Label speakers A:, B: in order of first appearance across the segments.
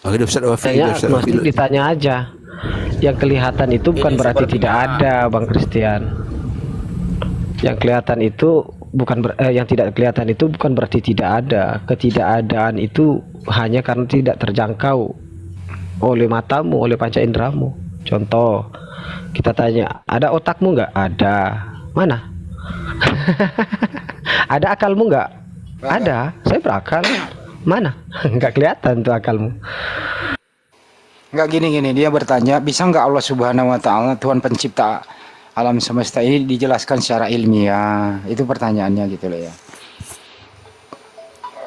A: Oke, Ustaz Wafi,
B: Tanya
A: Ustaz Wafi.
B: agnostik ditanya aja. Yang kelihatan itu bukan berarti tidak ada, Bang Christian. Yang kelihatan itu yang tidak kelihatan itu bukan berarti tidak ada. Ketidakadaan itu hanya karena tidak terjangkau oleh matamu, oleh panca inderamu. Contoh, kita tanya, ada otakmu nggak? Ada. Mana? Ada akalmu nggak? Ada. Saya berakal. Mana? Nggak kelihatan tuh akalmu.
C: Nggak, gini, dia bertanya, bisa nggak Allah Subhanahu Wa Taala, Tuhan pencipta alam semesta ini, dijelaskan secara ilmiah? Itu pertanyaannya gitu loh ya.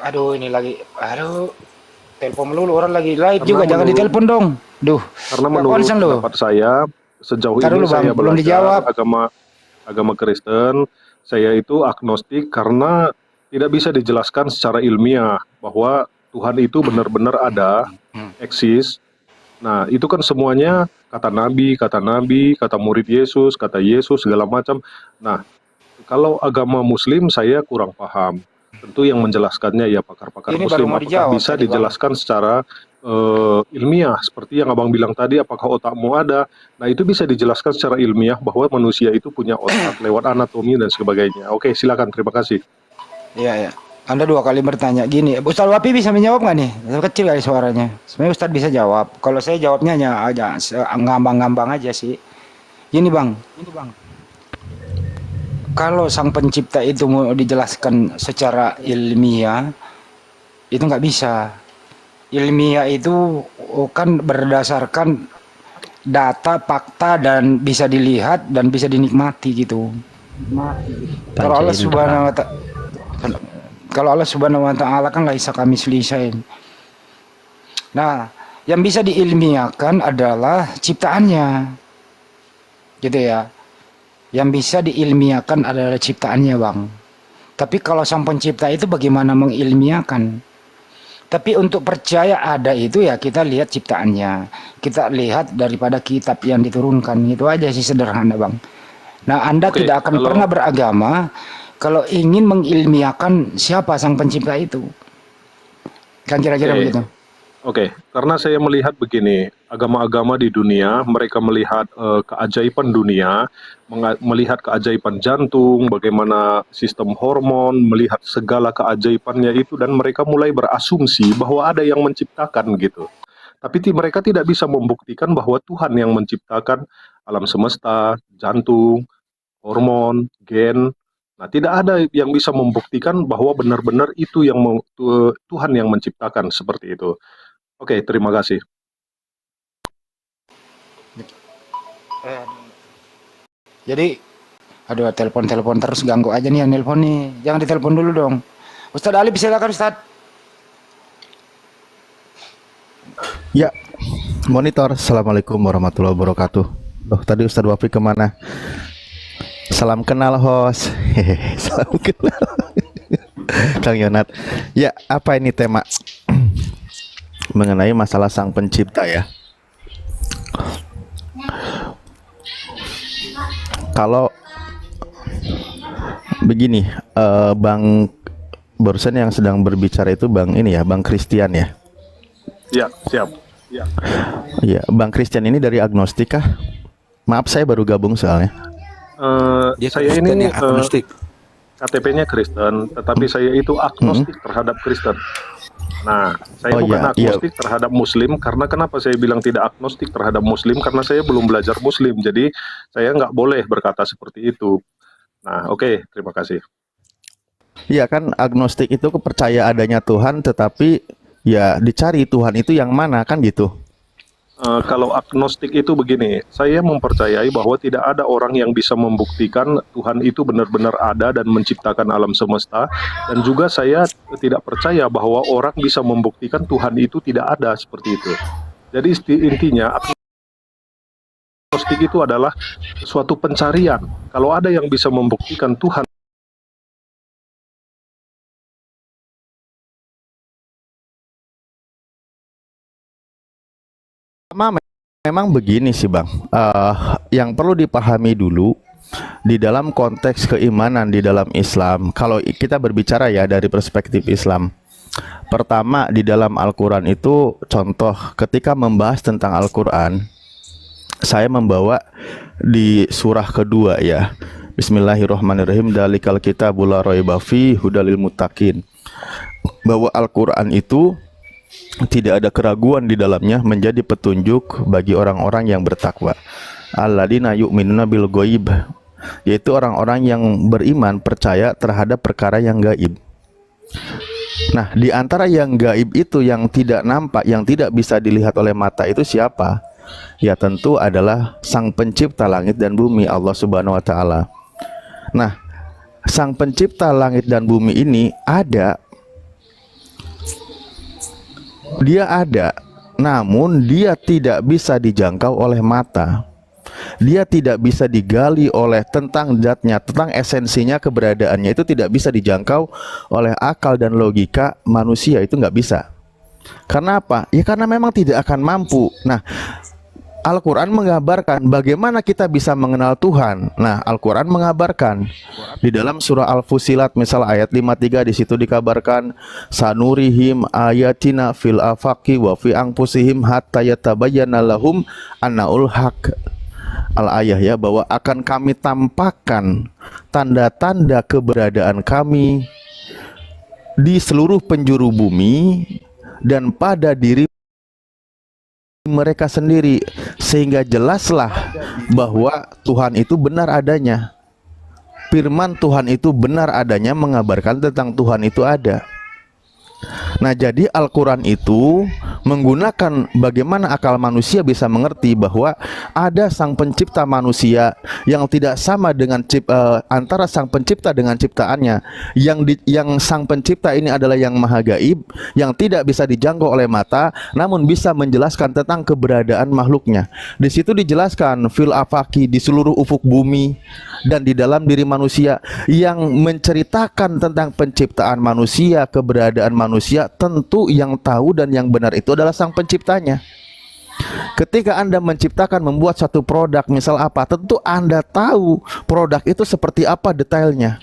C: Aduh, ini lagi, telepon melulu, orang lagi live juga, jangan ditelepon dong. Duh,
D: karena menurut pendapat saya, sejauh ini saya
C: belum dijawab.
D: belajar agama Kristen, saya itu agnostik karena tidak bisa dijelaskan secara ilmiah bahwa Tuhan itu benar-benar ada, eksis. Nah, itu kan semuanya kata nabi, kata murid Yesus, kata Yesus, segala macam. Nah, kalau agama Muslim saya kurang paham. Tentu yang menjelaskannya ya pakar-pakar Muslim. Apakah bisa dijelaskan secara ilmiah seperti yang abang bilang tadi, apakah otakmu ada? Nah, itu bisa dijelaskan secara ilmiah bahwa manusia itu punya otak lewat anatomi dan sebagainya. Oke, silakan, terima kasih.
C: Iya. Anda 2 kali bertanya gini, Ustaz Wafi bisa menjawab nggak nih? Kecil kali suaranya. Sebenarnya Ustaz bisa jawab. Kalau saya jawabnya hanya aja ngambang-ngambang aja sih. Gini bang. Kalau sang pencipta itu mau dijelaskan secara ilmiah, itu nggak bisa. Ilmiah itu kan berdasarkan data, fakta, dan bisa dilihat dan bisa dinikmati gitu. Kalau Allah Subhanahu Wa Taala kan nggak bisa kami selisain. Nah, yang bisa diilmiahkan adalah ciptaannya, gitu ya. Yang bisa diilmiahkan adalah ciptaannya, bang. Tapi kalau sang pencipta itu bagaimana mengilmiahkan? Tapi untuk percaya ada itu ya kita lihat ciptaannya, kita lihat daripada kitab yang diturunkan, itu aja sih, sederhana bang. Nah, Anda tidak akan pernah beragama kalau ingin mengilmiahkan siapa sang pencipta itu. Kan kira-kira begitu.
D: Oke, karena saya melihat begini, agama-agama di dunia, mereka melihat keajaiban dunia, melihat keajaiban jantung, bagaimana sistem hormon, melihat segala keajaibannya itu, dan mereka mulai berasumsi bahwa ada yang menciptakan gitu. Tapi mereka tidak bisa membuktikan bahwa Tuhan yang menciptakan alam semesta, jantung, hormon, gen. Nah, tidak ada yang bisa membuktikan bahwa benar-benar itu yang Tuhan yang menciptakan seperti itu. Oke, terima kasih.
C: Jadi, aduh, telepon terus, ganggu aja nih yang nelpon nih. Jangan ditelepon dulu dong. Ustadz Ali, silakan Ustadz.
E: Ya, monitor. Assalamualaikum warahmatullahi wabarakatuh. Oh, tadi Ustadz Wafi kemana? Salam kenal host. Salam kenal. Kang Yonat. Ya, apa ini tema? Mengenai masalah sang pencipta ya. Kalau begini, Bang barusan yang sedang berbicara itu Bang ini ya, Bang Christian ya.
D: Ya, siap. Ya.
E: Iya, Bang Christian ini dari agnostik kah? Maaf, saya baru gabung soalnya.
D: Saya ini agnostik. KTP-nya Kristen, tetapi saya itu agnostik terhadap Kristen. Nah, saya bukan agnostik terhadap Muslim, karena kenapa saya bilang tidak agnostik terhadap Muslim? Karena saya belum belajar Muslim, jadi saya nggak boleh berkata seperti itu. Nah, oke, terima kasih.
E: Iya kan, agnostik itu percaya adanya Tuhan, tetapi ya dicari Tuhan itu yang mana, kan gitu.
D: Kalau agnostik itu begini, saya mempercayai bahwa tidak ada orang yang bisa membuktikan Tuhan itu benar-benar ada dan menciptakan alam semesta, dan juga saya tidak percaya bahwa orang bisa membuktikan Tuhan itu tidak ada, seperti itu. Jadi intinya agnostik itu adalah suatu pencarian. Kalau ada yang bisa membuktikan Tuhan
E: memang begini sih Bang, yang perlu dipahami dulu di dalam konteks keimanan di dalam Islam. Kalau kita berbicara ya dari perspektif Islam, Pertama, di dalam Al-Quran itu contoh ketika membahas tentang Al-Quran, saya membawa di surah kedua ya. Bismillahirrahmanirrahim. Dalikal kitabul la raiba fi hudalil muttaqin. Bahwa Al-Quran itu tidak ada keraguan di dalamnya, menjadi petunjuk bagi orang-orang yang bertakwa. Alladzina yu'minuna bil ghaib, yaitu orang-orang yang beriman, percaya terhadap perkara yang gaib. Nah, di antara yang gaib itu, yang tidak nampak, yang tidak bisa dilihat oleh mata, itu siapa? Ya tentu adalah Sang Pencipta langit dan bumi, Allah Subhanahu wa taala. Nah, Sang Pencipta langit dan bumi ini ada, dia ada, namun dia tidak bisa dijangkau oleh mata. Dia tidak bisa digali oleh tentang zatnya, tentang esensinya, keberadaannya itu tidak bisa dijangkau oleh akal dan logika manusia, itu nggak bisa. Karena apa? Ya karena memang tidak akan mampu. Nah, Al-Quran mengabarkan bagaimana kita bisa mengenal Tuhan. Nah, Al-Quran mengabarkan di dalam surah Al-Fusilat, misal ayat 53, di situ dikabarkan sanurihim ayatina fil afaqi wa fi anfusihim hatta yatabayyana lahum annaul haq. Al-ayah ya, bahwa akan kami tampakkan tanda-tanda keberadaan kami di seluruh penjuru bumi dan pada diri mereka sendiri, sehingga jelaslah bahwa Tuhan itu benar adanya. Firman Tuhan itu benar adanya, mengabarkan tentang Tuhan itu ada. Nah, jadi Al-Quran itu menggunakan bagaimana akal manusia bisa mengerti bahwa ada Sang Pencipta manusia yang tidak sama dengan antara Sang Pencipta dengan ciptaannya. Yang Sang Pencipta ini adalah yang maha gaib, yang tidak bisa dijangkau oleh mata, namun bisa menjelaskan tentang keberadaan makhluknya. Di situ dijelaskan fil afaki, di seluruh ufuk bumi dan di dalam diri manusia, yang menceritakan tentang penciptaan manusia, keberadaan manusia. Tentu yang tahu dan yang benar itu adalah Sang Penciptanya. Ketika Anda menciptakan, membuat satu produk, misal apa, tentu Anda tahu produk itu seperti apa detailnya.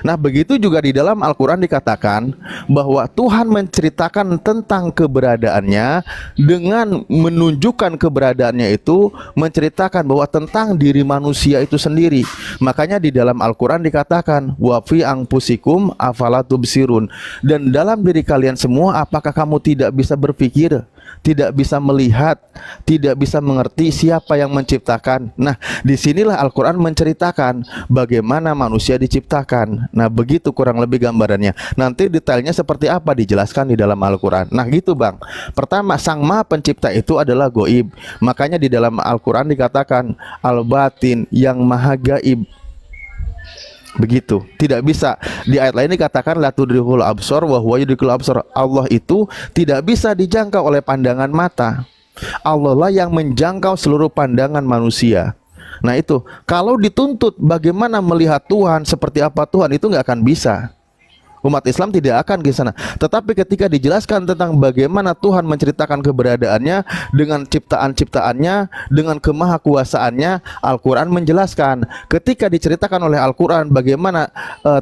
E: Nah, begitu juga di dalam Al-Quran dikatakan bahwa Tuhan menceritakan tentang keberadaannya dengan menunjukkan keberadaannya itu, menceritakan bahwa tentang diri manusia itu sendiri. Makanya di dalam Al-Quran dikatakan wa fi anfusikum afala tubsirun, dan dalam diri kalian semua apakah kamu tidak bisa berpikir, tidak bisa melihat, tidak bisa mengerti siapa yang menciptakan. Nah, disinilah Al-Quran menceritakan bagaimana manusia diciptakan. Nah, begitu kurang lebih gambarannya. Nanti detailnya seperti apa dijelaskan di dalam Al-Quran. Nah, gitu Bang. Pertama, Sang Maha Pencipta itu adalah goib. Makanya di dalam Al-Quran dikatakan al-batin, yang maha gaib. Begitu, tidak bisa. Di ayat lain dikatakan la tudrikul absar wa huwa yudrikul absar. Allah itu tidak bisa dijangkau oleh pandangan mata. Allah lah yang menjangkau seluruh pandangan manusia. Nah itu, kalau dituntut bagaimana melihat Tuhan, seperti apa Tuhan, itu nggak akan bisa. Umat Islam tidak akan ke sana. Tetapi ketika dijelaskan tentang bagaimana Tuhan menceritakan keberadaannya dengan ciptaan-ciptaannya, dengan kemahakuasaannya, Al-Quran menjelaskan. Ketika diceritakan oleh Al-Quran bagaimana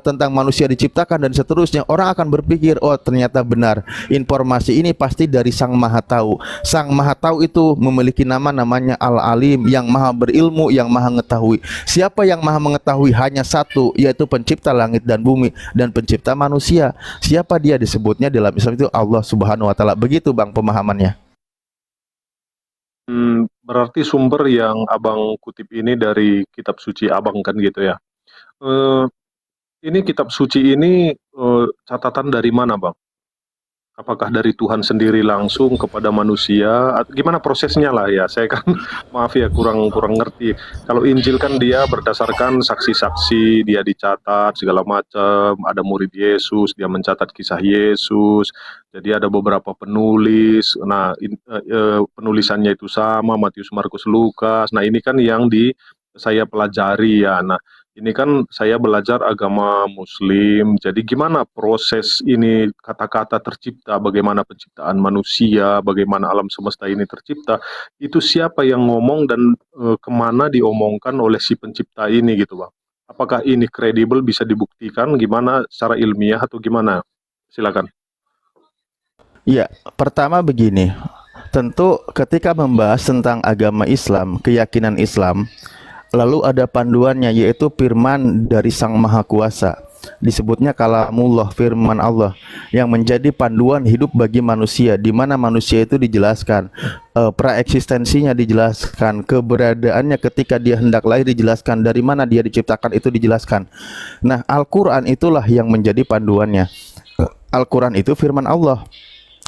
E: tentang manusia diciptakan dan seterusnya, orang akan berpikir, oh ternyata benar, informasi ini pasti dari Sang Maha Tahu. Sang Maha Tahu itu memiliki namanya Al-Alim, yang maha berilmu, yang maha mengetahui. Siapa yang maha mengetahui? Hanya satu, yaitu Pencipta langit dan bumi dan Pencipta manusia. Siapa dia? Disebutnya dalam Islam itu Allah Subhanahu wa taala. Begitu Bang pemahamannya.
D: Berarti sumber yang Abang kutip ini dari kitab suci Abang kan gitu ya. Ini kitab suci ini catatan dari mana Bang? Apakah dari Tuhan sendiri langsung kepada manusia? Gimana prosesnya lah ya? Saya kan maaf ya kurang ngerti. Kalau Injil kan dia berdasarkan saksi-saksi, dia dicatat segala macam. Ada murid Yesus, dia mencatat kisah Yesus. Jadi ada beberapa penulis. Nah, penulisannya itu sama, Matius, Markus, Lukas. Nah, ini kan yang saya pelajari ya. Nah, ini kan saya belajar agama Muslim, jadi gimana proses ini kata-kata tercipta, bagaimana penciptaan manusia, bagaimana alam semesta ini tercipta, itu siapa yang ngomong dan kemana diomongkan oleh si pencipta ini gitu Bang. Apakah ini kredibel, bisa dibuktikan, gimana secara ilmiah atau gimana? Silakan.
E: Ya, pertama begini. Tentu ketika membahas tentang agama Islam, keyakinan Islam, lalu ada panduannya yaitu firman dari Sang Maha Kuasa. Disebutnya kalamullah, firman Allah yang menjadi panduan hidup bagi manusia, di mana manusia itu dijelaskan praeksistensinya, dijelaskan keberadaannya ketika dia hendak lahir, dijelaskan dari mana dia diciptakan, itu dijelaskan. Nah, Al-Quran itulah yang menjadi panduannya. Al-Quran itu firman Allah.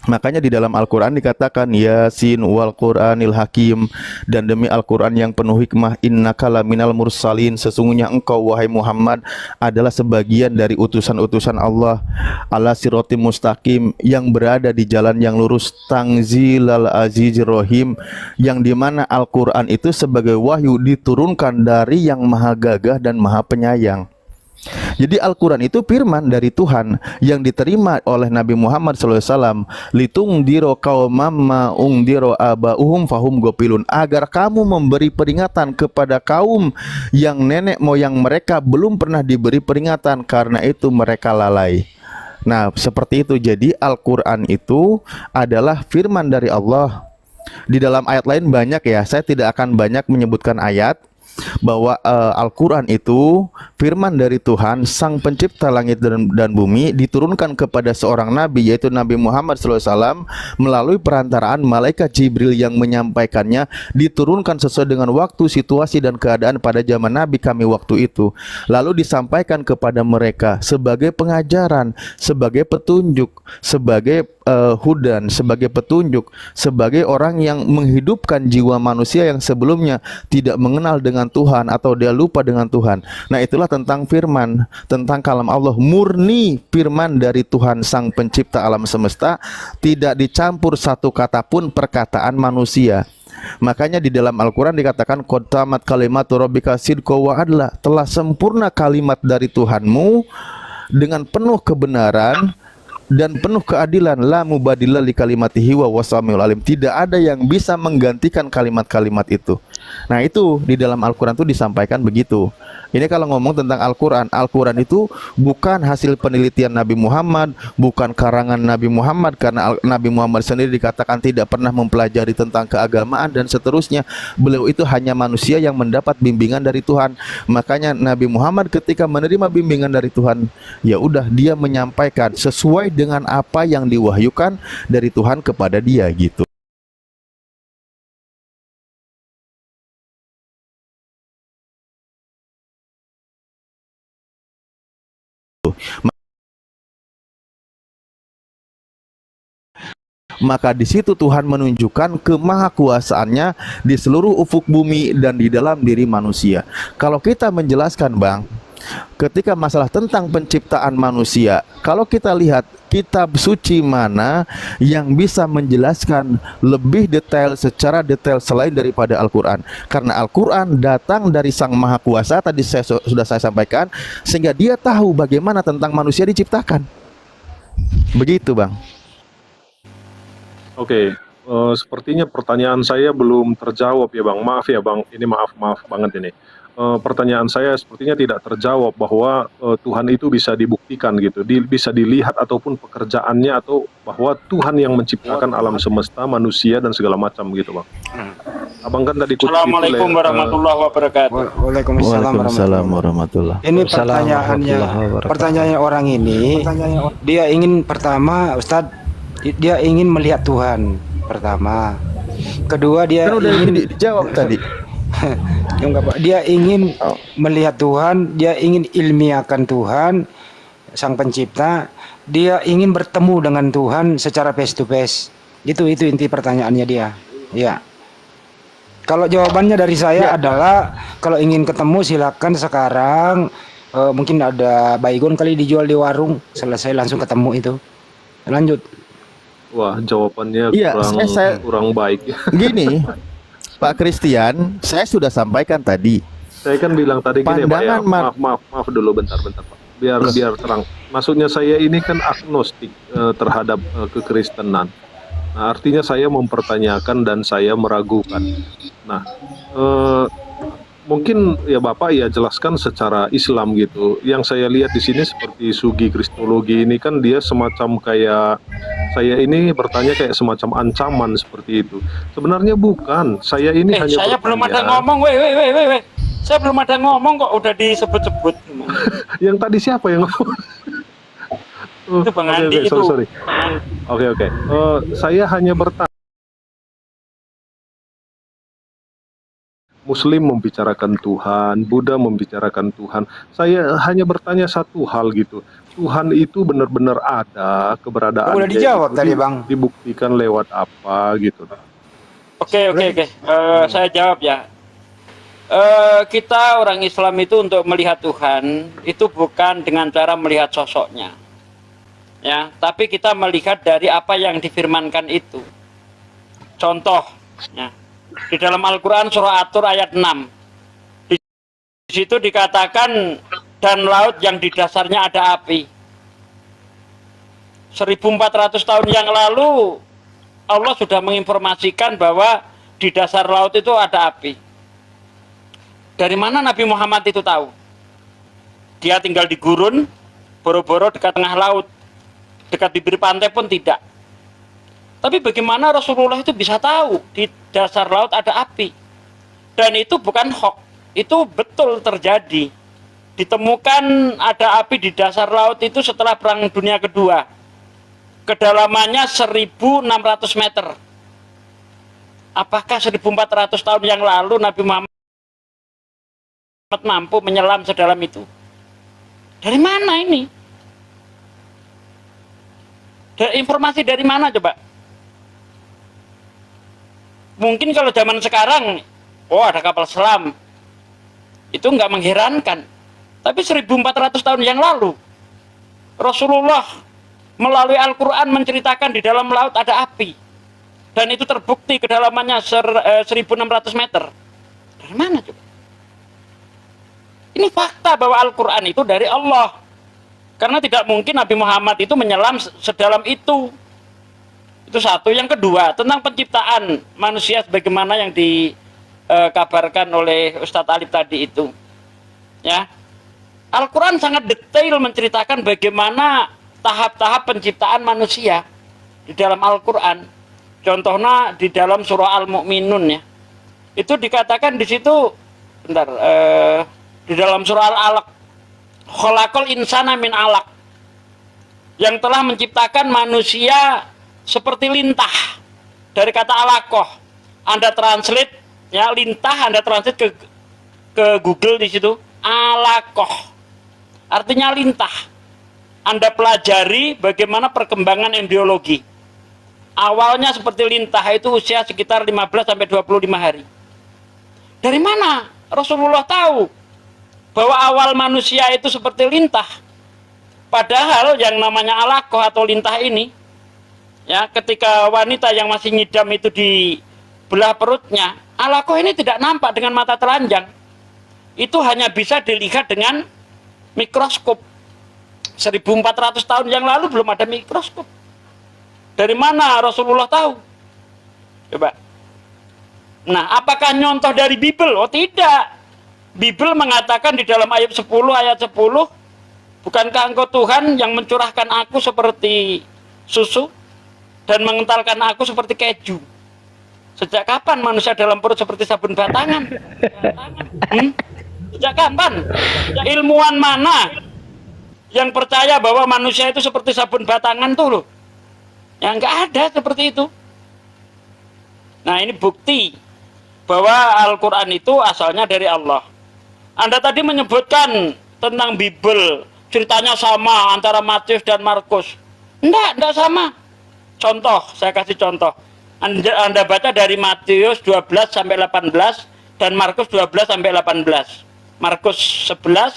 E: Makanya di dalam Al-Quran dikatakan Yasin wal Quranil Hakim, dan demi Al-Quran yang penuh hikmah, innaka laminal mursalin, sesungguhnya engkau wahai Muhammad adalah sebagian dari utusan-utusan Allah, ala siratim mustaqim, yang berada di jalan yang lurus, tangzilal azizir rahim, yang dimana Al-Quran itu sebagai wahyu diturunkan dari yang maha gagah dan maha penyayang. Jadi Al-Quran itu firman dari Tuhan yang diterima oleh Nabi Muhammad SAW, litungdiro qaumam ma ungdiro abauhum fahum gopilun, agar kamu memberi peringatan kepada kaum yang nenek moyang mereka belum pernah diberi peringatan, karena itu mereka lalai. Nah, seperti itu. Jadi Al-Quran itu adalah firman dari Allah. Di dalam ayat lain banyak ya, saya tidak akan banyak menyebutkan ayat, bahwa Al-Quran itu firman dari Tuhan Sang Pencipta langit dan bumi, diturunkan kepada seorang nabi yaitu Nabi Muhammad SAW melalui perantaraan malaikat Jibril yang menyampaikannya, diturunkan sesuai dengan waktu, situasi, dan keadaan pada zaman Nabi kami waktu itu, lalu disampaikan kepada mereka sebagai pengajaran, sebagai petunjuk, sebagai hudan, sebagai petunjuk, sebagai orang yang menghidupkan jiwa manusia yang sebelumnya tidak mengenal dengan Tuhan atau dia lupa dengan Tuhan. Nah, itulah tentang firman, tentang kalam Allah, murni firman dari Tuhan Sang Pencipta alam semesta, tidak dicampur satu kata pun perkataan manusia. Makanya di dalam Al-Quran dikatakan qad tamat kalimatu rabbika sidqa wa adla, telah sempurna kalimat dari Tuhanmu dengan penuh kebenaran dan penuh keadilan, la mubadila li kalimatihi wa wasamiul alim, tidak ada yang bisa menggantikan kalimat-kalimat itu. Nah, itu di dalam Al-Quran itu disampaikan begitu. Ini kalau ngomong tentang Al-Quran, Al-Quran itu bukan hasil penelitian Nabi Muhammad, bukan karangan Nabi Muhammad, karena Nabi Muhammad sendiri dikatakan tidak pernah mempelajari tentang keagamaan dan seterusnya. Beliau itu hanya manusia yang mendapat bimbingan dari Tuhan. Makanya Nabi Muhammad ketika menerima bimbingan dari Tuhan, ya udah, dia menyampaikan sesuai dengan apa yang diwahyukan dari Tuhan kepada dia gitu. Maka di situ Tuhan menunjukkan kemahakuasaannya di seluruh ufuk bumi dan di dalam diri manusia. Kalau kita menjelaskan, Bang, ketika masalah tentang penciptaan manusia, kalau kita lihat kitab suci mana yang bisa menjelaskan lebih detail, secara detail selain daripada Al-Quran? Karena Al-Quran datang dari Sang Maha Kuasa, tadi sudah saya sampaikan, sehingga dia tahu bagaimana tentang manusia diciptakan. Begitu, Bang.
D: Oke, sepertinya pertanyaan saya belum terjawab ya Bang. Maaf ya Bang, ini maaf banget ini. Pertanyaan saya sepertinya tidak terjawab bahwa Tuhan itu bisa dibuktikan gitu, bisa dilihat ataupun pekerjaannya, atau bahwa Tuhan yang menciptakan alam semesta, manusia dan segala macam gitu Bang. Abang kan tadi kutip
A: Assalamualaikum warahmatullahi wabarakatuh.
C: Waalaikumsalam
E: warahmatullahi.
C: Ini pertanyaannya orang ini, dia ingin pertama, Ustadz, dia ingin melihat Tuhan pertama. Kedua, dia
E: kan udah
C: ingin
E: dijawab tadi.
C: Dia ingin melihat Tuhan, dia ingin ilmiahkan Tuhan Sang Pencipta, dia ingin bertemu dengan Tuhan secara face to face. Itu inti pertanyaannya dia. Ya. Kalau jawabannya dari saya adalah, kalau ingin ketemu silakan sekarang. Mungkin ada baygon kali dijual di warung, selesai langsung ketemu itu. Lanjut.
D: Wah, jawabannya kurang baik.
E: Gini, Pak Christian, saya sudah sampaikan tadi.
D: Saya kan bilang tadi gini Pak ya, maaf dulu bentar Pak. Biar terang. Maksudnya saya ini kan agnostik terhadap kekristenan. Nah, artinya saya mempertanyakan dan saya meragukan. Nah, mungkin ya Bapak ya jelaskan secara Islam gitu. Yang saya lihat di sini seperti Sugi Kristologi ini kan dia semacam kayak, saya ini bertanya kayak semacam ancaman seperti itu. Sebenarnya bukan. Saya ini hanya
A: Saya belum ada
D: bertanya.
A: ngomong, weh. Saya belum ada ngomong kok udah disebut-sebut.
D: Yang tadi siapa yang ngomong? Oh,
A: Itu Bang
D: oke,
A: Andi
D: oke,
A: itu.
D: sorry. Oke. Saya hanya bertanya. Muslim membicarakan Tuhan, Buddha membicarakan Tuhan. Saya hanya bertanya satu hal gitu. Tuhan itu benar-benar ada, keberadaannya
C: Udah dijawab
D: itu
C: tadi, Bang.
D: dibuktikan lewat apa gitu.
A: Oke. Saya jawab ya. Kita orang Islam itu untuk melihat Tuhan itu bukan dengan cara melihat sosoknya, ya, tapi kita melihat dari apa yang difirmankan itu. Contoh, ya, di dalam Al-Quran surah At-Tur ayat 6, di situ dikatakan dan laut yang di dasarnya ada api. 1400 tahun yang lalu Allah sudah menginformasikan bahwa di dasar laut itu ada api. Dari mana Nabi Muhammad itu tahu? Dia tinggal di gurun, boro-boro dekat tengah laut, dekat bibir pantai pun tidak. Tapi bagaimana Rasulullah itu bisa tahu di dasar laut ada api? Dan itu bukan hoax, itu betul terjadi. Ditemukan ada api di dasar laut itu setelah Perang Dunia Kedua. Kedalamannya 1.600 meter. Apakah 1.400 tahun yang lalu Nabi Muhammad mampu menyelam sedalam itu? Dari mana ini? Informasi dari mana coba? Mungkin kalau zaman sekarang, oh ada kapal selam, itu nggak mengherankan. Tapi 1400 tahun yang lalu, Rasulullah melalui Al-Quran menceritakan di dalam laut ada api. Dan itu terbukti kedalamannya 1.600 meter. Dari mana coba? Ini fakta bahwa Al-Quran itu dari Allah. Karena tidak mungkin Nabi Muhammad itu menyelam sedalam itu. Itu satu. Yang kedua, tentang penciptaan manusia sebagaimana yang dikabarkan oleh Ustadz Alif tadi itu. Ya, Al-Quran sangat detail menceritakan bagaimana tahap-tahap penciptaan manusia di dalam Al-Quran. Contohnya di dalam surah Al-Mu'minun ya. Itu dikatakan di situ, di dalam surah Al-Alaq, khalaqal insana min alaq, yang telah menciptakan manusia seperti lintah, dari kata alaqah. Anda translate ya, lintah Anda translate ke Google di situ, alaqah artinya lintah. Anda pelajari bagaimana perkembangan embriologi. Awalnya seperti lintah, itu usia sekitar 15 sampai 25 hari. Dari mana Rasulullah tahu bahwa awal manusia itu seperti lintah? Padahal yang namanya alaqah atau lintah ini, ya, ketika wanita yang masih ngidam itu di belah perutnya, alaqah ini tidak nampak dengan mata telanjang. Itu hanya bisa dilihat dengan mikroskop. 1400 tahun yang lalu belum ada mikroskop. Dari mana Rasulullah tahu? Coba. Nah, apakah nyontoh dari Bible? Oh tidak. Bible mengatakan di dalam ayat 10, bukankah engkau Tuhan yang mencurahkan aku seperti susu dan mengentalkan aku seperti keju? Sejak kapan manusia dalam perut seperti sabun batangan? Sejak kapan? Ilmuwan mana yang percaya bahwa manusia itu seperti sabun batangan tuh loh? Ya nggak ada seperti itu. Nah, ini bukti bahwa Al-Quran itu asalnya dari Allah. Anda tadi menyebutkan tentang Bible, ceritanya sama antara Matius dan Markus. Enggak sama. Contoh, saya kasih contoh. Anda baca dari Matius 12 sampai 18 dan Markus 12 sampai 18. Markus 11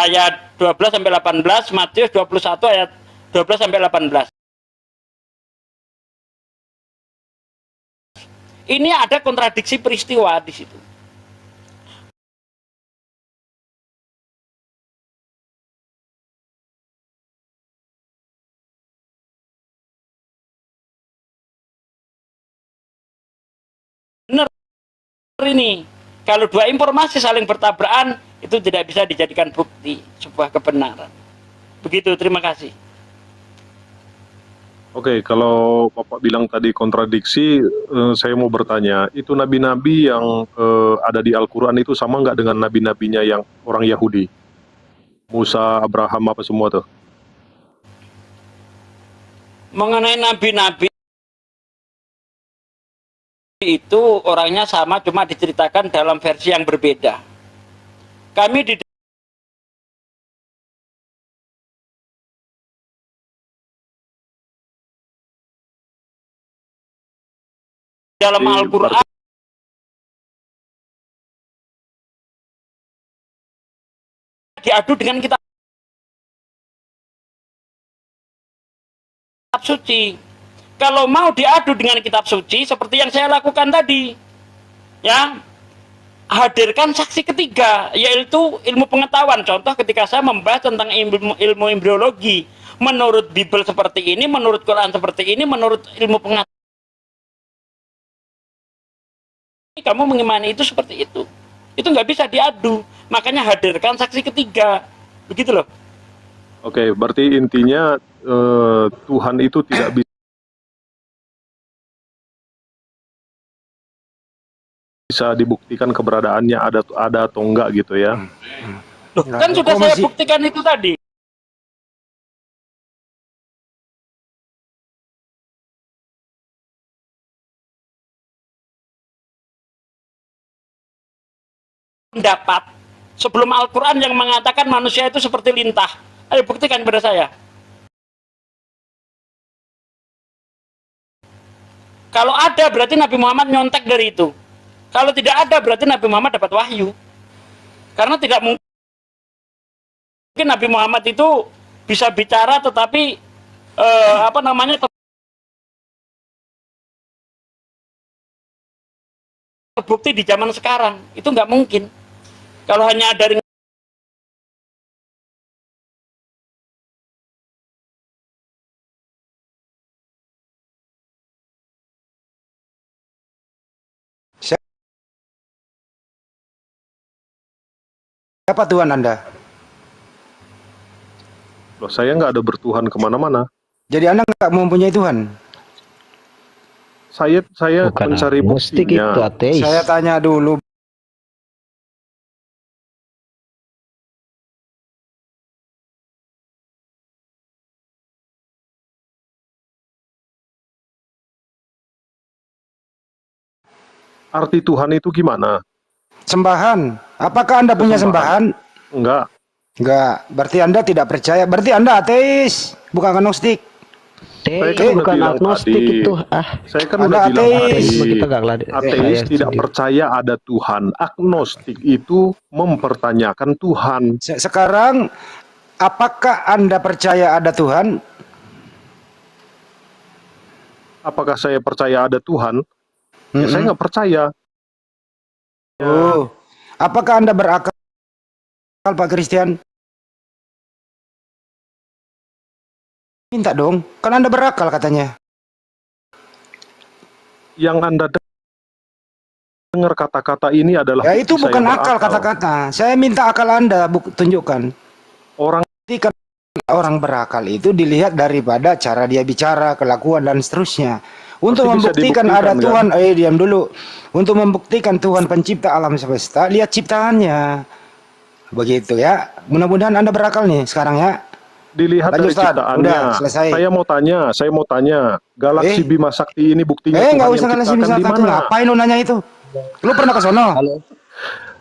A: ayat 12 sampai 18, Matius 21 ayat 12 sampai 18. Ini ada kontradiksi peristiwa di situ. Benar ini. Kalau dua informasi saling bertabrakan, itu tidak bisa dijadikan bukti sebuah kebenaran. Begitu, terima kasih.
D: Oke, kalau Bapak bilang tadi kontradiksi, saya mau bertanya, itu nabi-nabi yang ada di Al-Quran itu sama nggak dengan nabi-nabinya yang orang Yahudi? Musa, Abraham, apa semua tuh?
A: Mengenai nabi-nabi itu orangnya sama, cuma diceritakan dalam versi yang berbeda. Kami di dalam Al-Quran diadu dengan kitab suci. Kalau mau diadu dengan kitab suci seperti yang saya lakukan tadi, ya, hadirkan saksi ketiga, yaitu ilmu pengetahuan. Contoh ketika saya membahas tentang ilmu embriologi, menurut Bible seperti ini, menurut Quran seperti ini, menurut ilmu pengetahuan kamu mengimani itu seperti itu nggak bisa diadu, makanya hadirkan saksi ketiga, begitu loh.
D: Oke, berarti intinya Tuhan itu tidak bisa dibuktikan keberadaannya ada atau enggak gitu ya.
A: Loh, kan sudah saya buktikan itu tadi. Pendapat sebelum Al-Quran yang mengatakan manusia itu seperti lintah. Ayo buktikan kepada saya. Kalau ada berarti Nabi Muhammad nyontek dari itu. Kalau tidak ada berarti Nabi Muhammad dapat wahyu. Karena tidak mungkin Nabi Muhammad itu bisa bicara tetapi terbukti di zaman sekarang. Itu nggak mungkin. Kalau hanya dari
C: Siapa Tuhan Anda?
D: Loh, saya nggak ada bertuhan kemana-mana.
C: Jadi Anda nggak mempunyai Tuhan?
D: Saya
B: Bukan
D: mencari
B: agnostik, itu
D: buktinya.
B: ateis.
C: Saya tanya dulu.
D: Arti Tuhan itu gimana?
C: Sembahan. Apakah Anda punya sembahan?
D: Enggak.
C: Enggak. Berarti Anda tidak percaya. Berarti Anda ateis, bukan agnostik.
D: Saya kan udah
B: Bukan
D: bilang
B: agnostik
D: tadi.
B: itu.
D: Saya kan
C: Anda
D: udah bilang
C: ateis.
D: tadi.
B: Kita nggak gladi-
D: Ateis
B: saya
D: tidak
B: sendiri.
D: percaya ada Tuhan. Agnostik itu mempertanyakan Tuhan.
C: Sekarang, apakah Anda percaya ada Tuhan?
D: Apakah saya percaya ada Tuhan? Ya, saya nggak percaya.
C: Oh. Apakah Anda berakal, Pak Christian? Minta dong. Kan Anda berakal katanya.
D: Yang Anda dengar kata-kata ini adalah
C: Ya itu
D: saya
C: bukan akal
D: berakal.
C: kata-kata. Saya minta akal Anda tunjukkan.
D: Orang
C: Ketika orang berakal itu dilihat daripada cara dia bicara, kelakuan dan seterusnya. Untuk
D: Pasti bisa
C: membuktikan
D: dibuktikan,
C: ada
D: kan?
C: Tuhan, diam dulu. Untuk membuktikan Tuhan pencipta alam semesta, lihat ciptaannya. Begitu ya. Mudah-mudahan Anda berakal nih sekarang ya.
D: dilihat
C: Lanjut,
D: dari
C: Ustaz.
D: ciptaannya.
C: Udah, selesai.
D: Saya mau tanya, galaksi Bima Sakti ini buktinya Tuhan
C: Nggak
D: yang
C: usah ngasih
D: ciptakan di
C: misalkan.
D: mana?
C: Ngapain lu nanya itu? Lu pernah ke sono?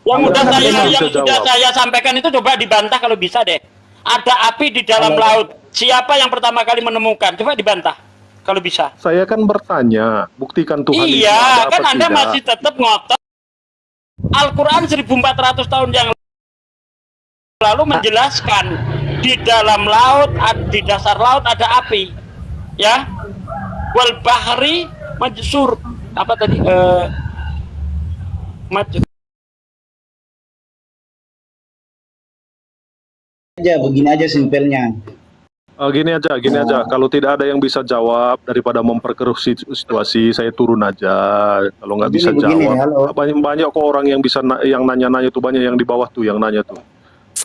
A: yang udah
C: Anda
A: saya
C: bisa
A: yang sudah
D: jawab.
A: saya sampaikan itu coba dibantah kalau bisa deh. Ada api di dalam laut. Siapa yang pertama kali menemukan? Coba dibantah kalau bisa.
D: Saya kan bertanya, buktikan Tuhan itu
A: Iya,
D: ada
A: kan
D: apa
A: Anda
D: tidak?
A: masih tetap ngotot. Al-Quran 1400 tahun yang lalu menjelaskan di dalam laut, di dasar laut ada api. Ya. Wal bahri majsur. Apa tadi?
F: Begini aja simpelnya.
D: Gini aja. Kalau tidak ada yang bisa jawab daripada memperkeruh situasi, saya turun aja. Kalau nggak bisa
C: Begini,
D: jawab,
C: halo.
D: banyak kok orang yang bisa yang nanya-nanya tuh, banyak yang di bawah tuh yang nanya tuh.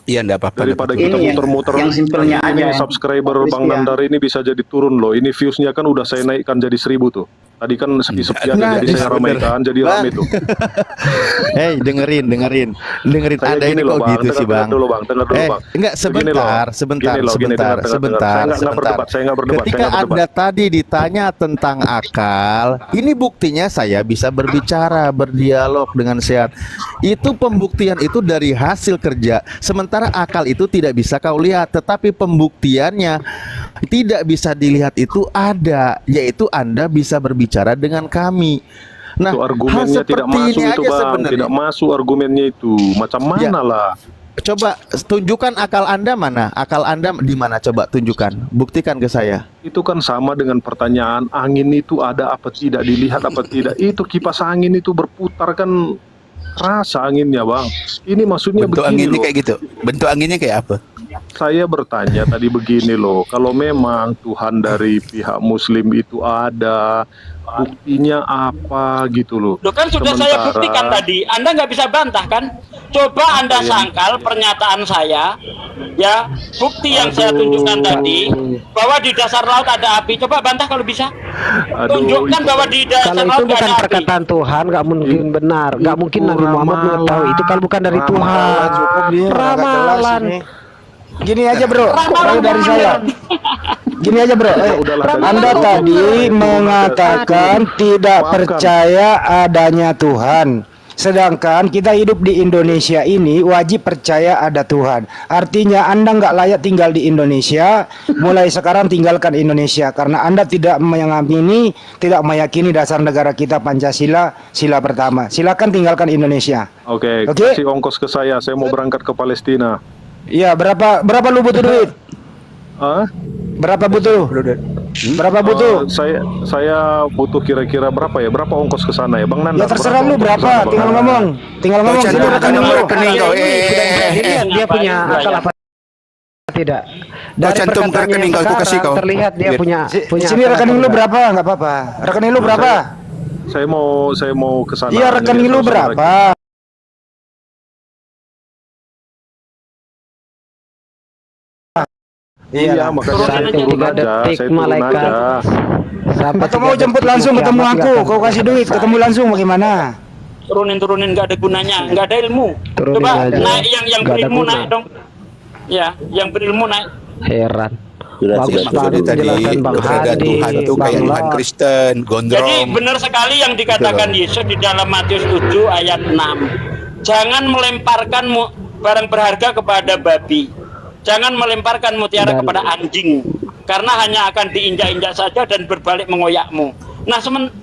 F: Iya, enggak apa-apa.
D: Daripada
F: nggak
D: kita
C: Ini
D: muter-muter,
C: yang simpelnya
D: ini
C: aja.
D: subscriber Bang
C: Christian.
D: Nandar ini bisa jadi turun loh. Ini viewsnya kan udah saya naikkan jadi 1000 tuh. Tadi kan sepi-sepi aja,
E: Nah,
D: jadi saya
E: bener.
D: ramaikan, jadi
E: Bang.
D: rame tuh.
E: Hei, dengerin
D: Saya
E: Anda ini
D: gini loh
E: kok
D: Bang,
E: gitu sih
D: dengar
E: Bang.
D: dulu Bang, dengar dulu Bang.
E: Enggak,
D: Begini loh.
E: sebentar.
D: Gini loh, gini, dengar. Saya nggak berdebat, saya nggak berdebat,
E: Ketika
D: saya nggak berdebat.
E: Anda tadi ditanya tentang akal, ini buktinya saya bisa berbicara, berdialog dengan sehat. Itu pembuktian itu dari hasil kerja. Sementara akal itu tidak bisa kau lihat, tetapi pembuktiannya tidak bisa dilihat itu ada, yaitu Anda bisa berbicara dengan kami. Nah,
D: Itu
E: hal
D: argumennya tidak
E: seperti
D: masuk
E: ini
D: itu
E: aja
D: Bang,
E: sebenarnya.
D: tidak masuk argumennya itu. Macam
E: Ya.
D: mana lah?
E: Coba tunjukkan akal Anda mana? Akal Anda di mana? Coba tunjukkan. Buktikan ke saya.
D: Itu kan sama dengan pertanyaan angin itu ada apa tidak, dilihat apa tidak. Itu kipas angin itu berputar kan, rasa anginnya Bang. Ini maksudnya
F: Bentuk
D: begini
F: anginnya
D: loh.
F: kayak gitu. Bentuk anginnya kayak apa?
D: Saya bertanya tadi begini loh, kalau memang Tuhan dari pihak Muslim itu ada, buktinya apa gitu loh.
A: Loh kan sudah saya
D: Sementara-
A: buktikan tadi. Anda nggak bisa bantah kan? Coba Anda sangkal pernyataan saya, ya bukti yang saya tunjukkan tadi bahwa di dasar laut ada api. Coba bantah kalau bisa.
D: Aduh,
A: Tunjukkan bahwa di dasar
B: Kalau itu
A: laut nggak
B: bukan
A: ada api.
B: perkataan Tuhan, nggak mungkin benar. Nggak mungkin Nabi Muhammad mengetahui itu kalau bukan dari Tuhan. Ramalan.
C: Gini aja bro,
A: Ramalan
C: kalau dari saya. Gini aja bro,
D: udahlah,
C: Anda
D: dari-
C: tadi mengatakan tidak
D: Maafkan.
C: percaya adanya Tuhan. Sedangkan kita hidup di Indonesia ini wajib percaya ada Tuhan. Artinya Anda nggak layak tinggal di Indonesia. Mulai sekarang tinggalkan Indonesia karena Anda tidak mengamini, tidak meyakini dasar negara kita Pancasila, sila pertama. Silakan tinggalkan Indonesia.
D: Oke,
C: Oke.
D: kasih ongkos ke saya mau berangkat ke Palestina.
C: Iya, berapa lu butuh duit?
D: Hah?
C: Berapa butuh? Berapa butuh?
D: Saya butuh kira-kira berapa ya? Berapa ongkos ke sana ya, Bang Nanda?
C: Ya terserah lu
D: ongkos ke
C: berapa,
D: sana, Bang
C: tinggal
D: Nanda?
C: ngomong. Tinggal ngomong
F: Jangan
C: sini
F: ada
C: rekening
F: nomor
C: lu.
F: rekening kau.
B: Dilihat dia punya akal apa tidak. Dari
F: cantum ke
B: perkataannya
F: rekening
B: yang
F: kau, aku kasih
B: sekarang
F: kau.
B: terlihat dia
F: Biar-
B: punya
C: Sini
B: akal
C: rekening
B: atau
C: lu
B: enggak.
C: berapa? Enggak apa-apa. Rekening lu berapa?
D: Saya mau ke sana.
C: Iya, rekening lu berapa?
D: Iya, makanya saya
B: Satu
D: turun
B: tiga
D: aja.
B: detik
D: Saya turun
B: malaikat.
D: aja.
B: Sampai
C: Atau
B: 3
C: mau jemput
B: detik
C: langsung ketemu
B: kiamat
C: aku,
B: nggak akan
C: kau kasih duit, ketemu langsung bagaimana?
A: Turunin nggak ada gunanya, nggak ada ilmu.
B: Turunin
A: Coba
B: aja.
A: naik yang
B: Nggak ada
A: berilmu
B: guna.
A: naik dong. Ya, yang berilmu naik.
B: Heran.
G: Sudah,
B: Bagus
G: sudah.
B: banget
F: Jadi tadi
B: penjelasan Bang
F: keberadaan
B: Hadi,
F: Tuhan itu
B: Bang
F: kayak Tuhan
B: Lot.
F: Kristen,
A: Jadi
F: gondrong.
A: benar sekali yang dikatakan Yesus di dalam Matius 7 ayat 6. Jangan melemparkan barang berharga kepada babi. Jangan melemparkan mutiara
B: Dan-
A: kepada anjing. Karena hanya akan diinjak-injak saja dan berbalik mengoyakmu. Nah,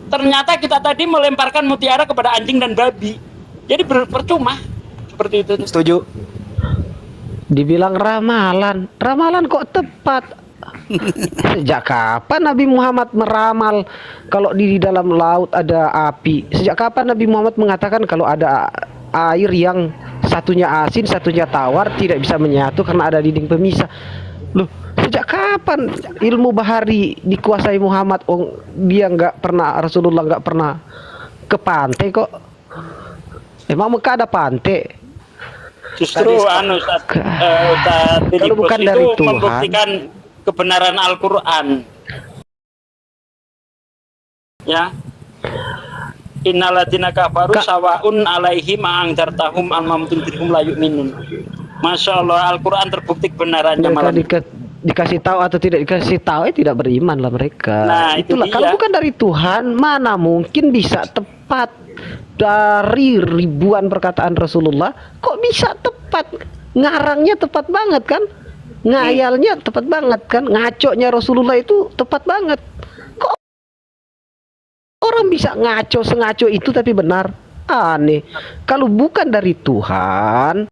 A: ternyata kita tadi melemparkan mutiara kepada anjing dan babi. Jadi percuma. Seperti itu.
C: Setuju.
B: Dibilang ramalan. Ramalan kok tepat? Sejak kapan Nabi Muhammad meramal kalau di dalam laut ada api? Sejak kapan Nabi Muhammad mengatakan kalau ada air yang satunya asin, satunya tawar tidak bisa menyatu karena ada dinding pemisah? Loh, sejak kapan ilmu bahari dikuasai Muhammad? Oh, dia nggak pernah, Rasulullah nggak pernah ke pantai kok. Emang Mekah ada pantai?
A: Justru Ustaz
B: Kalau
A: Filipus
B: bukan
A: itu
B: dari Tuhan.
A: membuktikan kebenaran Al-Quran. Ya. Innalladzina kafaru sawaun alaihim ma'angdartahum amamtundirhum la yu'minun. Masya Allah, Al-Quran terbukti kebenarannya
B: Mereka
A: malam.
B: dikasih tahu atau tidak dikasih tahu, tidak beriman lah mereka.
A: Nah, itu
B: Itulah
A: dia.
B: kalau bukan dari Tuhan, mana mungkin bisa tepat dari ribuan perkataan Rasulullah? Kok bisa tepat? Ngarangnya tepat banget kan? Ngayalnya tepat banget kan? Ngaconya Rasulullah itu tepat banget. Kok orang bisa ngaco sengaco itu tapi benar? Aneh. Kalau bukan dari Tuhan,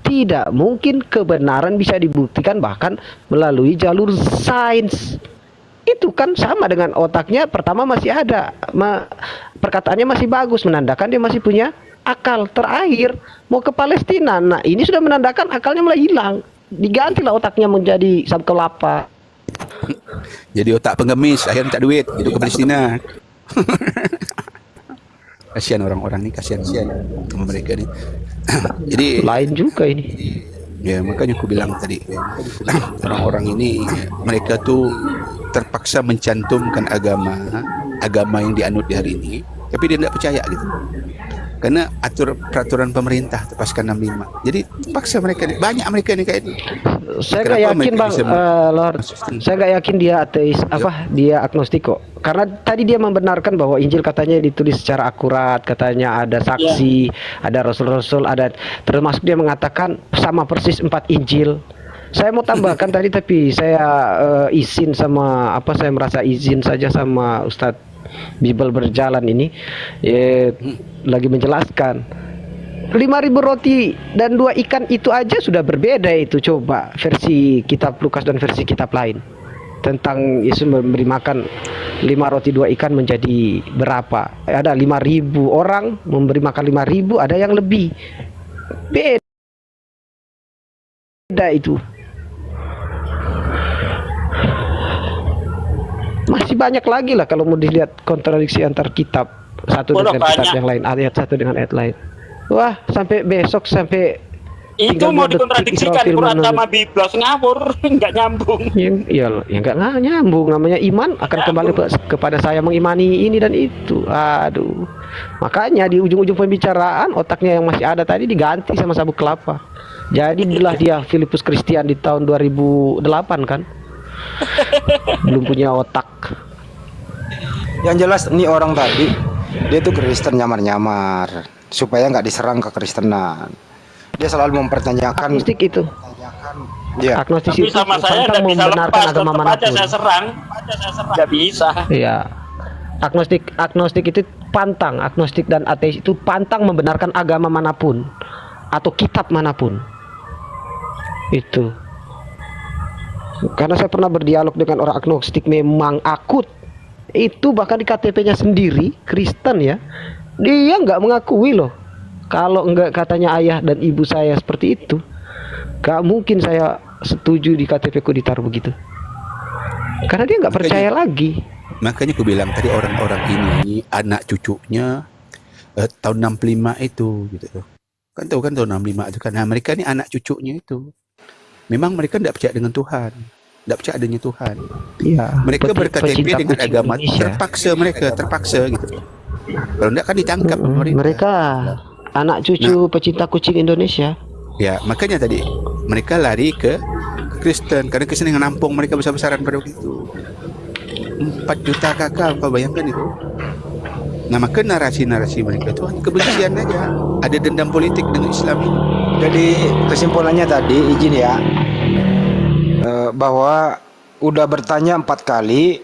B: tidak mungkin kebenaran bisa dibuktikan bahkan melalui jalur sains. Itu kan sama dengan otaknya pertama masih ada, perkataannya masih bagus, menandakan dia masih punya akal. Terakhir mau ke Palestina, nah ini sudah menandakan akalnya mulai hilang. digantilah otaknya menjadi sabuk kelapa.
F: Jadi otak pengemis, akhirnya tak duit, hidup ke Palestina. Kasihan orang-orang nih, kasihan sama mereka nih. Jadi
B: Lain juga ini.
F: ya makanya aku bilang tadi, orang-orang ini mereka tuh terpaksa mencantumkan agama yang dianut di hari ini, tapi dia tidak percaya gitu. Karena peraturan pemerintah Pasca 65. Jadi paksa mereka nih, banyak mereka nih kayak itu.
B: Saya nggak
F: Kenapa
B: yakin
F: mereka
B: Bang
F: bisa
B: Lord. Saya nggak yakin dia ateis dia agnostik kok. Karena tadi dia membenarkan bahwa Injil katanya ditulis secara akurat, katanya ada saksi, ada rasul-rasul, ada termasuk dia mengatakan sama persis 4 Injil. Saya mau tambahkan tadi tapi saya izin sama saya merasa izin saja sama Ustadz Bible berjalan ini lagi menjelaskan 5.000 roti dan 2 ikan itu aja sudah berbeda. Itu coba versi kitab Lukas dan versi kitab lain tentang Yesus memberi makan 5 roti 2 ikan menjadi berapa, ada 5.000 orang memberi makan 5.000, ada yang lebih, beda itu. Masih banyak lagi lah kalau mau dilihat kontradiksi antar kitab satu dengan kitab yang lain, ayat satu dengan ayat lain. Wah, sampai besok sampai
A: itu mau dikontradiksikan Quran sama Biblos, ngawur, nggak nyambung.
B: Ya nggak nyambung. Namanya iman akan kembali kepada saya mengimani ini dan itu. Aduh, makanya di ujung-ujung pembicaraan otaknya yang masih ada tadi diganti sama sabuk kelapa. Jadi belah dia Filipus Christian di tahun 2008 kan. Belum punya otak.
C: Yang jelas nih orang tadi dia tuh Kristen nyamar-nyamar supaya nggak diserang kekristenan. Dia selalu mempertanyakan
B: Agnostik itu.
C: Ya.
B: Agnostik
A: Tapi
B: itu
A: sama saya
B: pantang
A: nggak bisa
B: membenarkan
A: lepas,
B: agama
A: tetap aja
B: manapun.
A: saya serang, nggak bisa.
B: Iya. Agnostik itu pantang, agnostik dan ateis itu pantang membenarkan agama manapun atau kitab manapun. Itu. Karena saya pernah berdialog dengan orang agnostik memang akut. Itu bahkan di KTP-nya sendiri Kristen ya. Dia nggak mengakui loh. Kalau enggak katanya ayah dan ibu saya seperti itu, gak mungkin saya setuju di KTP-ku ditaruh begitu. Karena dia nggak percaya lagi.
F: Makanya aku bilang tadi orang-orang ini anak cucunya tahun 65 itu gitu. Kan tahu kan tahun 65 itu kan. Nah, mereka ini anak cucunya itu. Memang mereka tidak percaya dengan Tuhan, tidak percaya adanya Tuhan.
B: Iya.
F: Mereka berKTP dengan agama,
B: Indonesia.
F: terpaksa gitu. Kalau tidak kan ditangkap pemerintah.
B: Mereka anak cucu pecinta kucing Indonesia.
F: Ya, makanya tadi mereka lari ke Kristen karena Kristen yang nampung mereka besar-besaran pada waktu itu. 4 juta kakak, kau bayangkan itu. Nah, maka narasi-narasi mereka itu hanya kebencian aja. Ada dendam politik dengan Islam ini.
C: Jadi kesimpulannya tadi izin ya, bahwa udah bertanya 4 kali,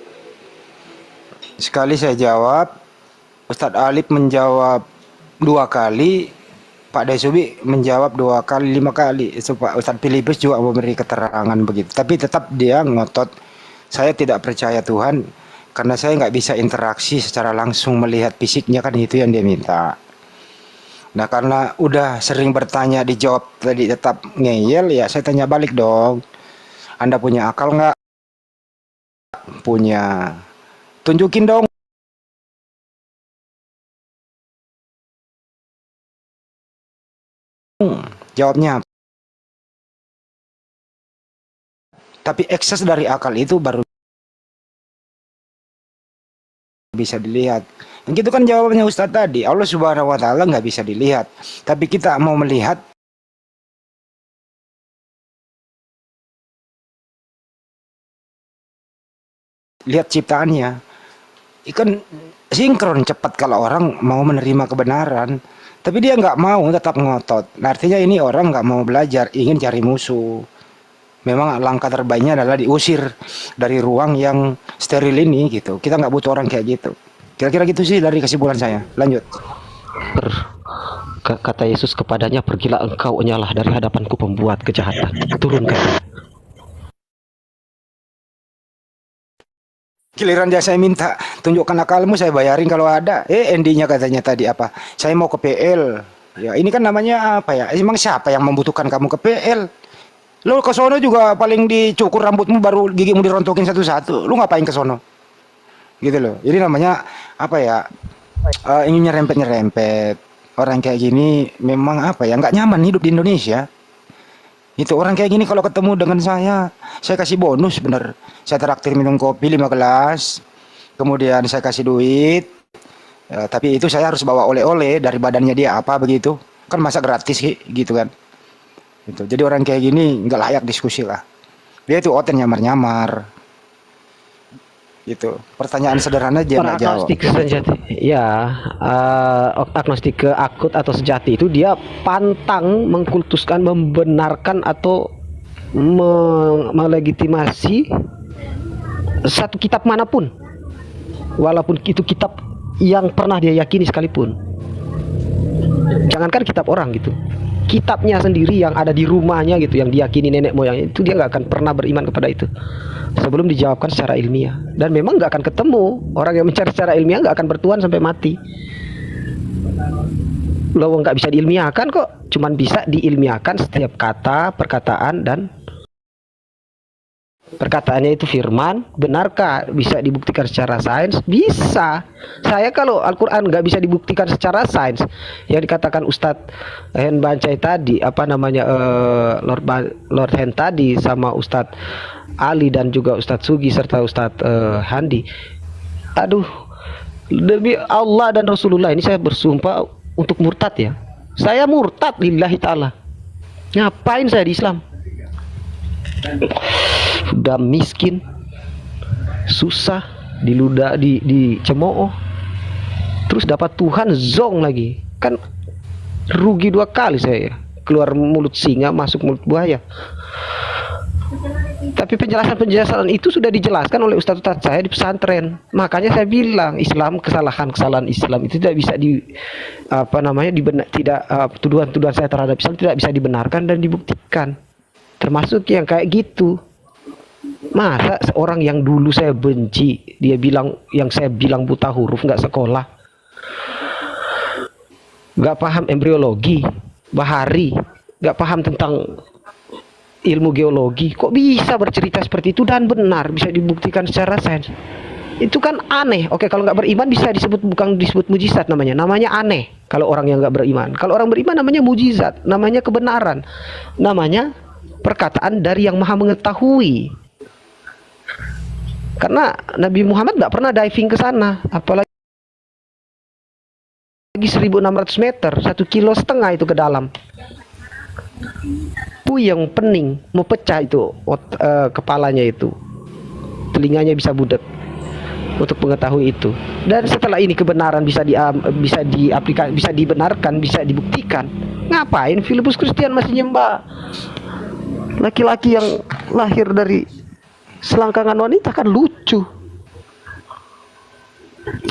C: sekali saya jawab, Ustadz Alif menjawab 2 kali, Pak Desubi menjawab 2 kali, 5 kali. Pak Ustadz Filipus juga memberi keterangan begitu. Tapi tetap dia ngotot, saya tidak percaya Tuhan karena saya nggak bisa interaksi secara langsung melihat fisiknya, kan itu yang dia minta. Nah karena udah sering bertanya dijawab tadi tetap ngeyel, ya saya tanya balik dong. Anda punya akal nggak? Punya. Tunjukin dong. Jawabnya. Tapi ekses dari akal itu baru bisa dilihat. Yang itu kan jawabannya Ustadz tadi. Allah Subhanahu wa Ta'ala nggak bisa dilihat. Tapi kita mau melihat lihat ciptaannya. Ikan sinkron cepat kalau orang mau menerima kebenaran. Tapi dia nggak mau, tetap ngotot. Nah, artinya ini orang nggak mau belajar, ingin cari musuh. Memang langkah terbaiknya adalah diusir dari ruang yang steril ini gitu. Kita nggak butuh orang kayak gitu. Kira-kira gitu sih dari kesimpulan saya. Lanjut.
B: Kata Yesus kepadanya, pergilah engkau nyalah dari hadapanku pembuat kejahatan. Turunkan.
C: Giliran dia saya minta, tunjukkan akalmu, saya bayarin kalau ada. Endingnya katanya tadi apa? Saya mau ke PL. Ya ini kan namanya apa ya? Emang siapa yang membutuhkan kamu ke PL? Lu ke sono juga paling dicukur rambutmu baru gigimu dirontokin satu-satu. Lu ngapain ke sono? Gitu loh. Jadi namanya apa ya? Ingin nyerempet-nyerempet. Orang kayak gini memang apa ya? Nggak nyaman hidup di Indonesia. Itu orang kayak gini kalau ketemu dengan saya kasih bonus bener. Saya traktir minum kopi 5 gelas. Kemudian saya kasih duit. Ya, tapi itu saya harus bawa oleh-oleh dari badannya dia apa begitu. Kan masa gratis gitu kan. Gitu. Jadi orang kayak gini nggak layak diskusi lah. Dia itu oten nyamar-nyamar. Gitu. Pertanyaan sederhana aja
B: Orang
C: nggak jawab.
B: agnostik sejati, ya, agnostik ke akut atau sejati itu dia pantang mengkultuskan, membenarkan atau melegitimasi satu kitab manapun, walaupun itu kitab yang pernah dia yakini sekalipun. Jangankan kitab orang gitu, kitabnya sendiri yang ada di rumahnya gitu, yang diyakini nenek moyangnya, itu dia nggak akan pernah beriman kepada itu sebelum dijawabkan secara ilmiah. Dan memang nggak akan ketemu orang yang mencari secara ilmiah, nggak akan bertuhan sampai mati. Loh, nggak bisa diilmiahkan kok, cuman bisa diilmiahkan setiap kata, perkataan, dan perkataannya itu firman. Benarkah bisa dibuktikan secara sains? Bisa. Saya kalau Al-Quran nggak bisa dibuktikan secara sains, yang dikatakan Ustadz Hen Bancai tadi, apa namanya, Lord Hen tadi, sama Ustadz Ali dan juga Ustadz Sugi serta Ustadz Handi, aduh, demi Allah dan Rasulullah ini saya bersumpah untuk murtad ya. Saya murtad lillahi ta'ala. Ngapain saya di Islam? Udah miskin, susah, diludah, dicemooh, terus dapat Tuhan zong lagi, kan rugi 2 kali saya. Keluar mulut singa, masuk mulut buaya. Tapi penjelasan itu sudah dijelaskan oleh ustadz-ustadz saya di pesantren. Makanya saya bilang Islam, kesalahan Islam itu tidak bisa tuduhan-tuduhan saya terhadap Islam tidak bisa dibenarkan dan dibuktikan. Termasuk yang kayak gitu. Masa seorang yang dulu saya benci, dia bilang, yang saya bilang buta huruf, nggak sekolah, nggak paham embriologi, bahari, nggak paham tentang ilmu geologi, kok bisa bercerita seperti itu dan benar bisa dibuktikan secara sains? Itu kan aneh. Oke, kalau nggak beriman bisa disebut, bukan disebut mujizat, namanya aneh. Kalau orang yang nggak beriman, kalau orang beriman namanya mujizat, namanya kebenaran, namanya perkataan dari yang maha mengetahui. Karena Nabi Muhammad nggak pernah diving ke sana, apalagi 1.600 meter, 1,5 kilo itu ke dalam. Puyeng, pening, mau pecah itu kepalanya itu, telinganya bisa budet untuk mengetahui itu. Dan setelah ini kebenaran bisa diaplikasi, bisa dibenarkan, bisa dibuktikan. Ngapain Filipus Christian masih nyembah laki-laki yang lahir dari selangkangan wanita? Kan lucu.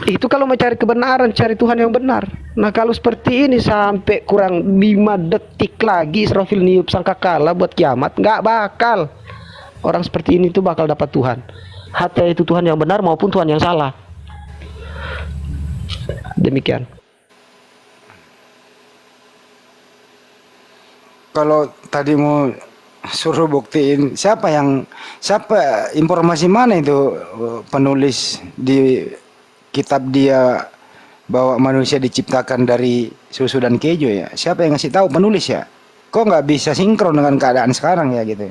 B: Itu kalau mau cari kebenaran, cari Tuhan yang benar. Nah kalau seperti ini sampai kurang 5 detik lagi Israfil niup sangkakala buat kiamat, nggak bakal. Orang seperti ini tuh bakal dapat Tuhan. Hatta itu Tuhan yang benar maupun Tuhan yang salah. Demikian.
C: Kalau tadi mau suruh buktiin siapa informasi mana itu penulis di kitab dia bahwa manusia diciptakan dari susu dan keju ya? Siapa yang ngasih tahu? Penulis ya? Kok nggak bisa sinkron dengan keadaan sekarang ya gitu?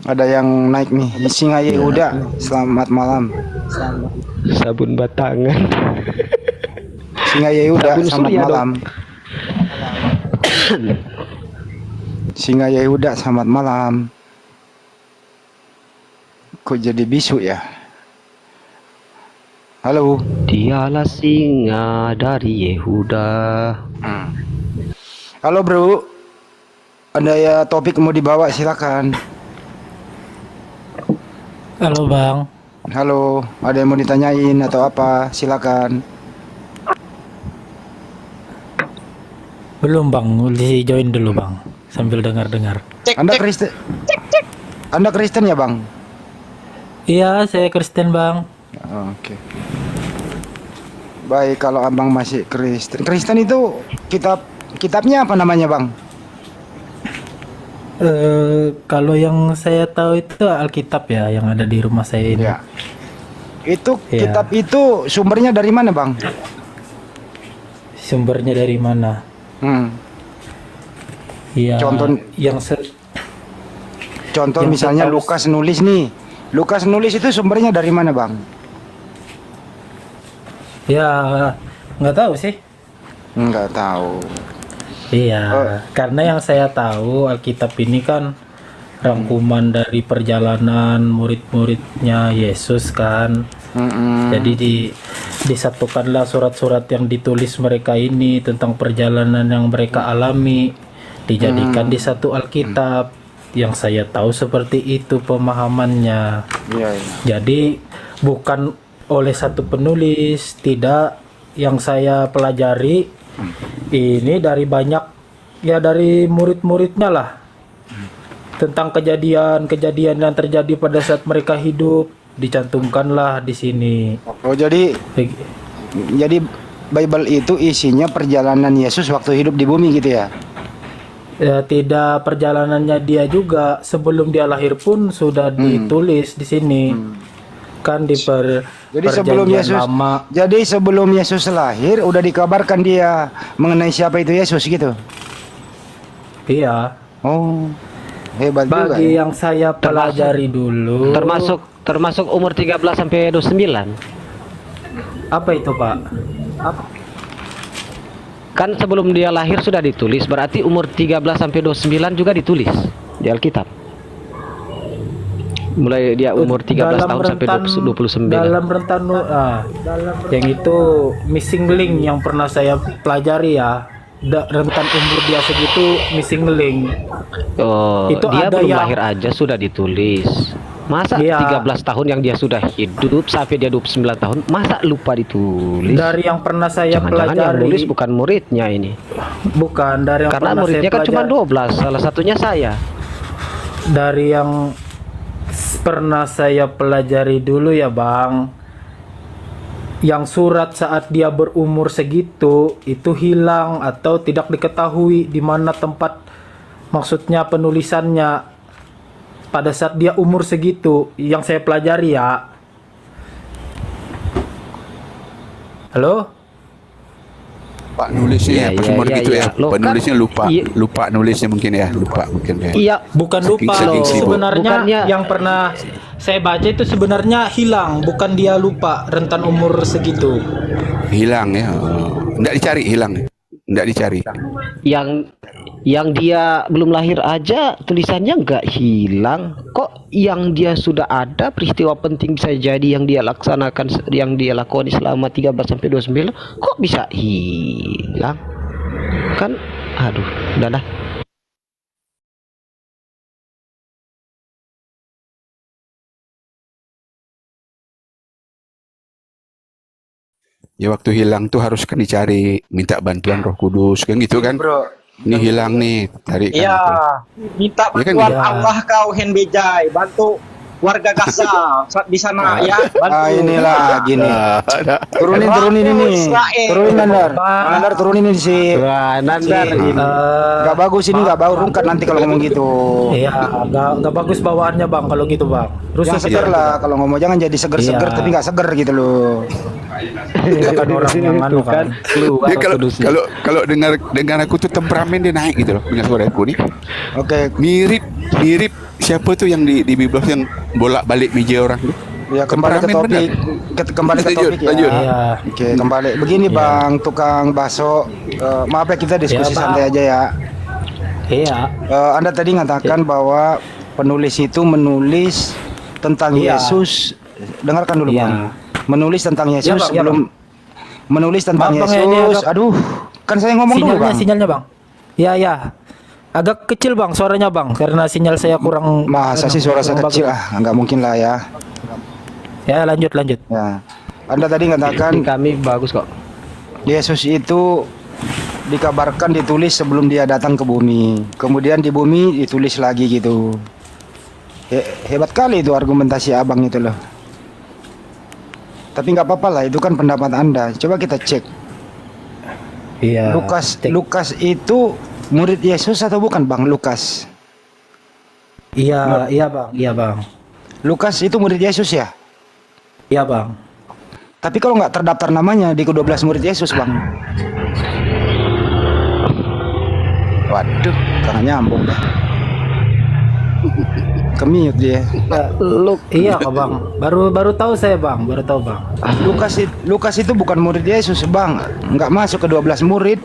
C: Ada yang naik nih, Singa Yehuda, selamat malam.
B: Sabun batangan.
C: Singa Yehuda, selamat malam. Singa Yehuda, selamat malam. Kok jadi bisu ya? Halo.
B: Dialah singa dari Yehuda.
C: Halo bro. Ada ya topik mau dibawa, silakan.
G: Halo bang.
C: Halo, ada yang mau ditanyain atau apa? Silakan.
G: Belum bang, di join dulu bang, sambil dengar-dengar.
C: Anda Kristen? Anda Kristen ya bang?
G: Iya, saya Kristen bang.
C: Oke. Baik, kalau abang masih Kristen. Kristen itu kitabnya apa namanya bang?
G: Kalau yang saya tahu itu Alkitab ya, yang ada di rumah saya ini.
C: Ya. Itu
G: Iya.
C: kitab itu sumbernya dari mana, Bang?
G: Sumbernya dari mana?
C: Hmm.
G: Ya,
C: Contoh-
G: yang
C: Contoh
G: Yang
C: misalnya
G: saya tahu-
C: Lukas nulis nih. Lukas nulis itu sumbernya dari mana, Bang?
G: ya nggak tahu sih.
C: Enggak tahu.
G: Iya,
C: Oh.
G: karena yang saya tahu Alkitab ini kan rangkuman dari perjalanan murid-muridnya Yesus kan.
C: Mm-mm.
G: Jadi disatukanlah surat-surat yang ditulis mereka ini tentang perjalanan yang mereka alami, dijadikan di satu Alkitab. Yang saya tahu seperti itu pemahamannya.
C: Iya, iya.
G: Jadi bukan oleh satu penulis, tidak. Yang saya pelajari ini dari banyak, ya dari murid-muridnya lah, tentang kejadian-kejadian yang terjadi pada saat mereka hidup, dicantumkanlah di sini.
C: Oh, jadi Bible itu isinya perjalanan Yesus waktu hidup di bumi gitu ya?
G: Ya, tidak perjalanannya dia juga, sebelum dia lahir pun sudah ditulis di sini. Kan di
C: Jadi sebelum
G: perjanjian
C: Yesus
G: lama.
C: Jadi sebelum Yesus lahir udah dikabarkan dia mengenai siapa itu Yesus gitu.
G: Iya.
C: Oh. Hebat juga.
G: Bagi
C: Ya.
G: yang saya pelajari dulu.
B: Termasuk umur 13 sampai 29.
G: Apa itu, Pak?
B: Kan sebelum dia lahir sudah ditulis, berarti umur 13 sampai 29 juga ditulis di Alkitab. Mulai dia umur 13
G: Dalam
B: tahun sampai
G: rentan-
B: 29.
G: Dalam rentan yang itu missing link yang pernah saya pelajari ya. Rentan umur dia segitu missing link.
B: Oh,
G: Itu
B: dia
G: ada
B: belum
G: yang-
B: lahir aja sudah ditulis. Masa
G: Iya.
B: 13 tahun yang dia sudah hidup sampai dia 29 tahun, masa lupa ditulis?
G: Dari yang pernah saya
B: Jangan-jangan yang
G: pelajari,
B: nulis bukan muridnya ini.
G: bukan dari yang
B: Karena
G: pernah
B: muridnya
G: saya
B: kan cuma
G: pelajari.
B: 12, salah satunya saya.
G: Dari yang pernah saya pelajari dulu ya, Bang, yang surat saat dia berumur segitu itu hilang atau tidak diketahui di mana tempat, maksudnya penulisannya pada saat dia umur segitu, yang saya pelajari ya. Halo?
F: Pak nulisnya
B: Iya,
F: pas umur
B: iya,
F: gitu
B: iya.
F: ya.
B: Loh,
F: Penulisnya
B: kan-
F: lupa,
B: iya.
F: lupa nulisnya mungkin ya, lupa mungkin ya.
B: Iya,
G: Bukan lupa
F: Saking
G: loh.
F: sibuk.
G: Sebenarnya
B: Bukannya-
G: yang pernah saya baca itu sebenarnya hilang, bukan dia lupa rentan umur segitu.
F: Hilang ya. Nggak dicari, hilang ya. Nggak dicari.
B: yang dia belum lahir aja tulisannya nggak hilang. Kok yang dia sudah ada peristiwa penting bisa jadi yang dia laksanakan, yang dia lakoni selama 13 sampai 29 kok bisa hilang? Kan aduh, udah dah.
F: Ya waktu hilang tuh harus kan dicari, minta bantuan Roh Kudus kan gitu kan.
C: Bro.
F: Ini hilang nih, cari kan.
H: Iya,
F: gitu.
H: minta
F: Ya kan
H: bantuan
F: gitu.
H: Allah kau Henbejai, bantu warga Gaza di sana ya, bantu.
C: Ah, inilah gini. Turunin ini.
H: Israel.
C: Turunin Nandar. Nandar turunin ini sih.
B: Wah, Nandar
C: Si-
B: ini.
C: Gak bagus ini, gak bagus rungkat nanti kalau ngomong gitu.
G: Iya, nggak bagus bawaannya, Bang, kalau gitu, Bang.
C: Yang
G: Rusuh
C: seger lah kalau ngomong, jangan jadi seger-seger
G: Iya.
C: tapi nggak seger gitu loh.
G: Bukan orang yang anu kan.
B: Keluar
F: Dia kalau
B: kudusnya.
F: kalau dengar aku tuh temperamen dia naik gitu loh, dengar suara aku nih.
C: Oke,
F: Mirip siapa tuh yang di Biblos yang bolak-balik meja orang tuh?
C: ya kembali ke
F: Temperamen
C: topik. Kembali ke
F: Lanjut,
C: topik ya.
F: lanjut.
G: Iya.
C: Oke, kembali. Begini Bang, tukang bakso. Maaf ya kita diskusi
G: Iya, Bang.
C: santai aja ya.
G: Iya.
C: Anda tadi mengatakan bahwa penulis itu menulis tentang
G: Iya.
C: Yesus. Dengarkan dulu
G: Iya.
C: Bang. Menulis tentang Yesus
G: Bang, ya,
C: sebelum menulis tentang
G: Maaf, Bang, ya, ini
C: Yesus.
G: agak-
C: Aduh, kan saya ngomong dulu Bang.
G: Sinyalnya, Bang. Ya, ya. Agak kecil, Bang, suaranya, Bang, karena sinyal saya kurang.
C: Masa sih suara saya kecil nggak mungkin lah ya.
G: Ya, lanjut.
C: Ya. Anda tadi mengatakan
B: Di kami bagus kok.
C: Yesus itu dikabarkan ditulis sebelum dia datang ke bumi. Kemudian di bumi ditulis lagi gitu. Hebat kali itu argumentasi abang itu loh. Tapi nggak apa-apa lah, itu kan pendapat Anda. Coba kita cek.
G: Iya.
C: Lukas itu murid Yesus atau bukan Bang Lukas?
G: Iya, iya bang, iya bang,
C: Lukas itu murid Yesus ya.
G: iya bang.
C: Tapi kalau nggak terdaftar namanya di ke-12 murid Yesus, Bang. Waduh, karena nyambung dah. Kemiut dia.
G: Iya kok bang, baru tahu saya bang, baru tahu bang.
C: Lukas itu bukan murid Yesus, Bang. Nggak masuk ke 12 murid.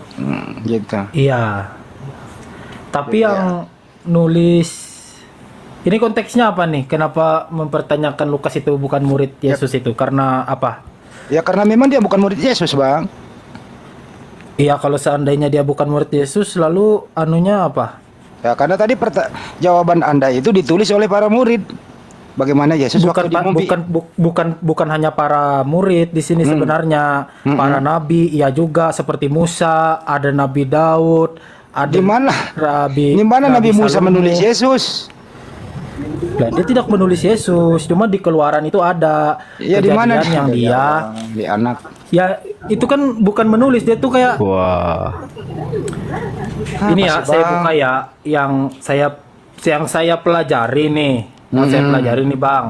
C: Gitu.
G: Iya. Tapi yang nulis ini konteksnya apa nih? Kenapa mempertanyakan Lukas itu bukan murid Yesus itu? Karena apa?
C: Ya karena memang dia bukan murid Yesus, Bang.
G: Iya, kalau seandainya dia bukan murid Yesus, lalu anunya apa?
C: Ya karena tadi jawaban Anda itu ditulis oleh para murid. Bagaimana Yesus
G: Bukan
C: waktu di mimpi.
G: bukan hanya para murid di sini sebenarnya, para nabi, iya juga seperti Musa, ada Nabi Daud, ada
C: Di mana? Di mana Nabi Musa
G: Salomo.
C: menulis Yesus?
G: Lah, dia tidak menulis Yesus, cuma di Keluaran itu ada
C: Ya di mana
G: kejadian yang dia
C: di anak.
G: ya itu kan bukan menulis, dia tuh kayak
E: Wah.
G: ini
C: Apa
G: ya,
C: sih,
G: saya
C: Bang?
G: buka ya yang saya pelajari nih. Saya pelajari nih, Bang.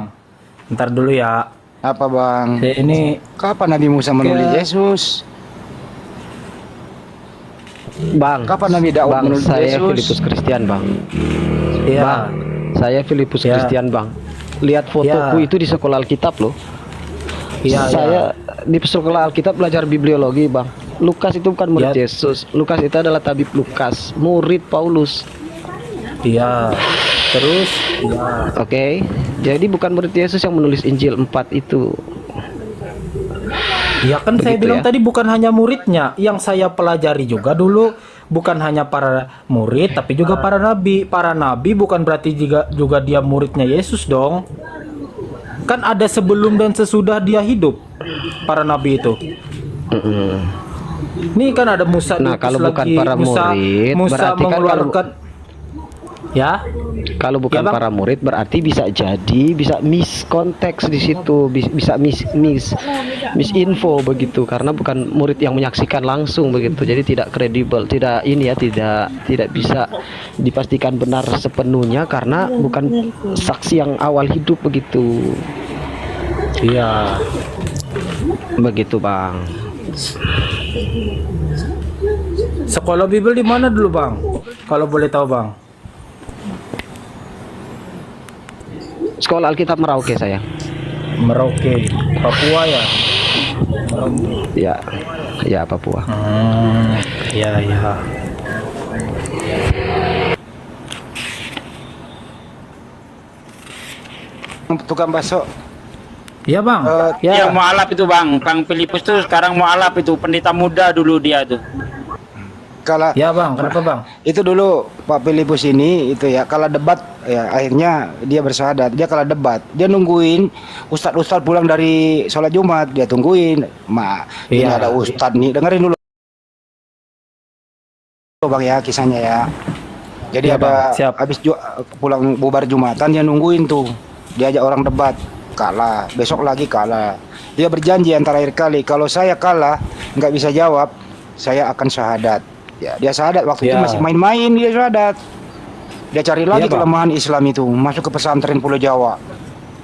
G: Ntar dulu ya.
C: Apa, Bang?
G: Ini
C: Kapan Nabi Musa menulis Yesus?
B: Bang,
C: Kapan Nabi Daud
B: Bang,
C: menulis
B: saya
C: Yesus?
B: Filipus Kristian, Bang.
G: ya.
B: Bang, saya Filipus
G: Ya.
B: Kristian, Bang. Lihat fotoku
G: Ya.
B: itu di sekolah Alkitab loh.
G: Iya,
B: Saya di sekolah Alkitab belajar bibliologi, Bang. Lukas itu bukan murid
G: Ya.
B: Yesus. Lukas itu adalah tabib Lukas, murid Paulus.
G: Iya. Terus ya.
B: Oke. Jadi bukan murid Yesus yang menulis Injil 4 itu.
G: Ya kan saya
B: Begitu
G: bilang
B: ya.
G: tadi bukan hanya muridnya, yang saya pelajari juga dulu bukan hanya para murid tapi juga para nabi. Para nabi bukan berarti juga dia muridnya Yesus dong. Kan ada sebelum dan sesudah dia hidup para nabi itu. Ini kan ada Musa
B: Nah,
G: diutus
B: kalau bukan
G: lagi,
B: para murid,
G: Musa
B: berarti kan
G: mengeluarkan ya.
B: Kalau bukan
G: Ya, Bang.
B: para murid berarti bisa miskonteks di situ, bisa misinfo begitu karena bukan murid yang menyaksikan langsung begitu. Jadi tidak kredibel, tidak bisa dipastikan benar sepenuhnya karena bukan saksi yang awal hidup begitu.
G: Iya.
B: Begitu, Bang.
G: Sekolah Bible di mana dulu, Bang? Kalau boleh tahu, Bang.
B: Sekolah Alkitab Merauke saya.
G: Merauke, Papua ya.
B: Ya, Papua.
G: Iya, iya.
C: Tukang bakso.
G: Iya, Bang.
A: Ya, mualaf itu Bang. Bang Filipus tuh sekarang mualaf itu, pendeta muda dulu dia tuh.
C: Kalau
G: Ya, Bang. Kenapa, Bang?
C: itu dulu Pak Filipus ini itu ya kalau debat ya akhirnya dia bersyahadat. Dia kalau debat dia nungguin ustadz pulang dari sholat Jumat, dia tungguin. Ini
G: Iya.
C: ada ustadz nih, dengerin dulu Bang ya kisahnya ya. Jadi
G: Iya,
C: ada
G: Bang. Siap.
C: habis pulang bubar Jumatan dia nungguin tuh. Diajak orang debat, kalah. Besok lagi kalah. Dia berjanji antara akhir kali kalau saya kalah nggak bisa jawab, saya akan syahadat. Ya, dia syahadat waktu itu
G: Ya.
C: masih main-main dia syahadat. Dia cari lagi
G: Iya, Bang.
C: kelemahan Islam itu, masuk ke pesantren Pulau Jawa.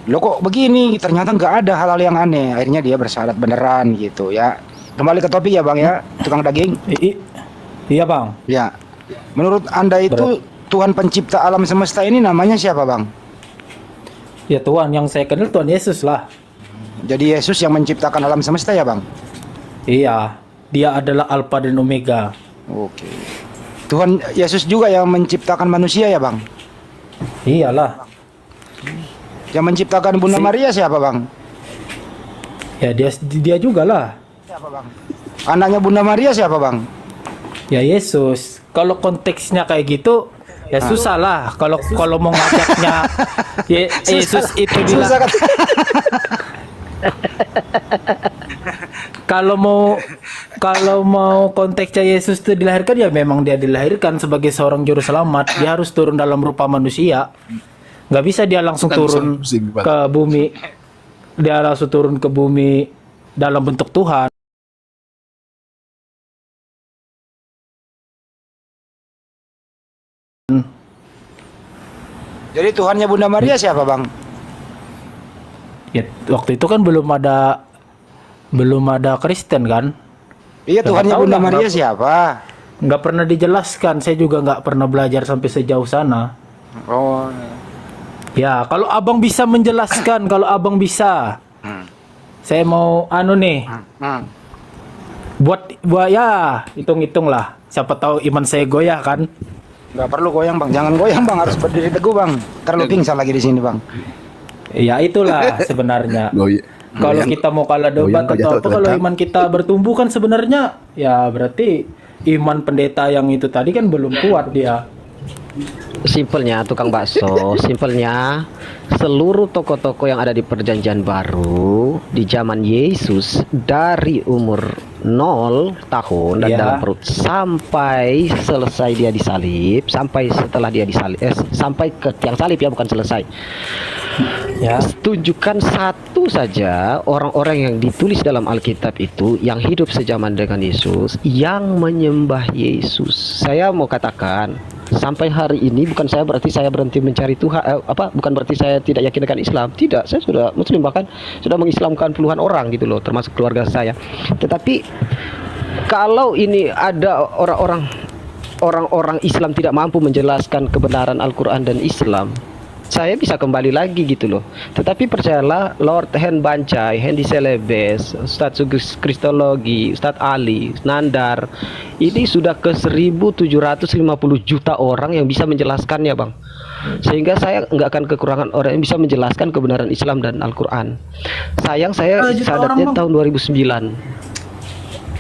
C: Lo kok begini? Ternyata nggak ada hal-hal yang aneh. Akhirnya dia bersyahadat beneran gitu ya. Kembali ke topik ya Bang ya, tukang daging.
G: Iya, Bang.
C: Ya. Menurut Anda itu Tuhan pencipta alam semesta ini namanya siapa, Bang?
G: Ya, Tuhan yang saya kenal Tuhan Yesus lah.
C: Jadi Yesus yang menciptakan alam semesta ya, Bang?
G: Iya, dia adalah Alfa dan Omega.
C: Oke. Tuhan Yesus juga yang menciptakan manusia ya, Bang?
G: Iyalah.
C: Yang menciptakan Bunda Maria siapa, Bang?
G: Ya, dia juga lah.
C: Siapa, Bang? Anaknya Bunda Maria siapa, Bang?
G: Ya, Yesus. Kalau konteksnya kayak gitu, ya susah lah. Kalau mau ngajaknya Yesus itu
C: Susah kan?
G: kalau mau konteksnya Yesus itu dilahirkan, ya memang dia dilahirkan sebagai seorang juru selamat. Dia harus turun dalam rupa manusia. Nggak bisa dia langsung
F: Bukan
G: turun
F: pusing, Bang.
G: ke bumi. Dia langsung turun ke bumi dalam bentuk Tuhan.
C: Jadi Tuhannya Bunda Maria siapa, Bang?
G: Ya, waktu itu kan belum ada Kristen kan?
C: Iya,
G: Ya,
C: Tuhannya
G: nggak tahu
C: Bunda
G: lah,
C: Maria
G: nggak-
C: siapa?
G: Nggak pernah dijelaskan. Saya juga nggak pernah belajar sampai sejauh sana.
C: Oh.
G: Ya, kalau abang bisa menjelaskan, kalau abang bisa, saya mau nih,
C: Hmm.
G: buat ya hitung-hitung lah. Siapa tahu iman saya goyah kan?
C: Nggak perlu goyang, Bang. Jangan goyang, Bang. Harus berdiri teguh, Bang. Ntar lu pingsan lagi di sini, Bang.
G: Ya itulah sebenarnya. Kalau kita mau kalah debat
F: goyang,
G: atau
F: jatuh
G: apa, kalau
F: terletak.
G: iman kita bertumbuh kan sebenarnya, ya berarti iman pendeta yang itu tadi kan belum kuat dia.
B: Simpelnya tukang bakso, simpelnya seluruh toko-toko yang ada di Perjanjian Baru di zaman Yesus dari umur 0 tahun dan
G: Iya.
B: dalam perut sampai selesai dia disalib, sampai setelah dia disalib, sampai ke tiang salib ya, bukan selesai.
G: Ya.
B: Tunjukkan satu saja orang-orang yang ditulis dalam Alkitab itu yang hidup sejaman dengan Yesus, yang menyembah Yesus. Saya mau katakan, sampai hari ini bukan saya berarti saya berhenti mencari Tuhan, bukan berarti saya tidak yakin dengan Islam. Tidak, saya sudah Muslim, bahkan sudah mengislamkan puluhan orang gitu loh, termasuk keluarga saya. Tetapi kalau ini ada orang-orang Islam tidak mampu menjelaskan kebenaran Al-Quran dan Islam, saya bisa kembali lagi gitu loh. Tetapi percayalah, Lord Hen Bancai, Hendy Celebes, Ustadz Sugis Kristologi, Ustadz Ali, Nandar, ini sudah ke 1.750 juta orang yang bisa menjelaskannya, Bang. Sehingga saya nggak akan kekurangan orang yang bisa menjelaskan kebenaran Islam dan Al-Quran. Sayang saya
G: Juta
B: sadatnya
G: orang, Bang.
B: tahun 2009.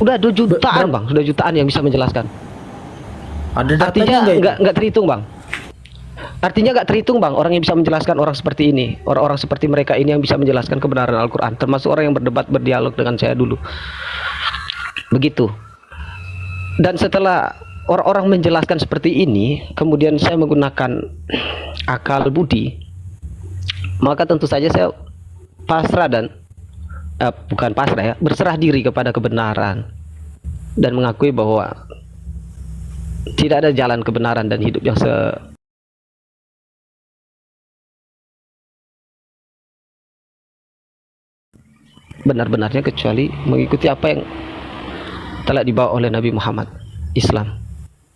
B: Udah 2 jutaan, Bang. Sudah jutaan yang bisa menjelaskan.
G: Ada datanya
B: Artinya
G: nggak?
B: nggak terhitung, Bang. Artinya nggak terhitung, Bang, orang yang bisa menjelaskan orang seperti ini, orang-orang seperti mereka ini yang bisa menjelaskan kebenaran Al-Quran, termasuk orang yang berdebat, berdialog dengan saya dulu. Begitu. Dan setelah orang-orang menjelaskan seperti ini, kemudian saya menggunakan akal budi, maka tentu saja saya pasrah dan bukan pasrah ya, berserah diri kepada kebenaran dan mengakui bahwa tidak ada jalan kebenaran dan hidup yang benar-benarnya kecuali mengikuti apa yang telah dibawa oleh Nabi Muhammad, Islam.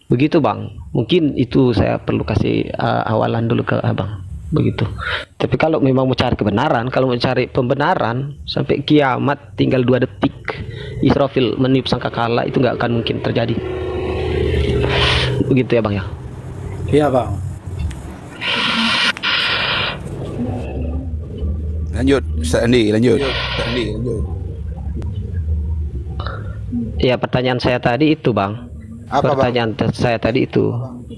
B: Begitu, Bang. Mungkin itu saya perlu kasih awalan dulu ke Abang. Begitu. Tapi kalau memang mau cari kebenaran, kalau mau cari pembenaran sampai kiamat tinggal 2 detik Israfil meniup sangkakala, itu nggak akan mungkin terjadi. Begitu ya, Bang ya.
G: Iya, Bang.
F: Lanjut, Ustaz Andi, lanjut.
B: Ya, pertanyaan saya tadi itu, Bang.
C: Apa, Bang?
B: Pertanyaan saya tadi itu,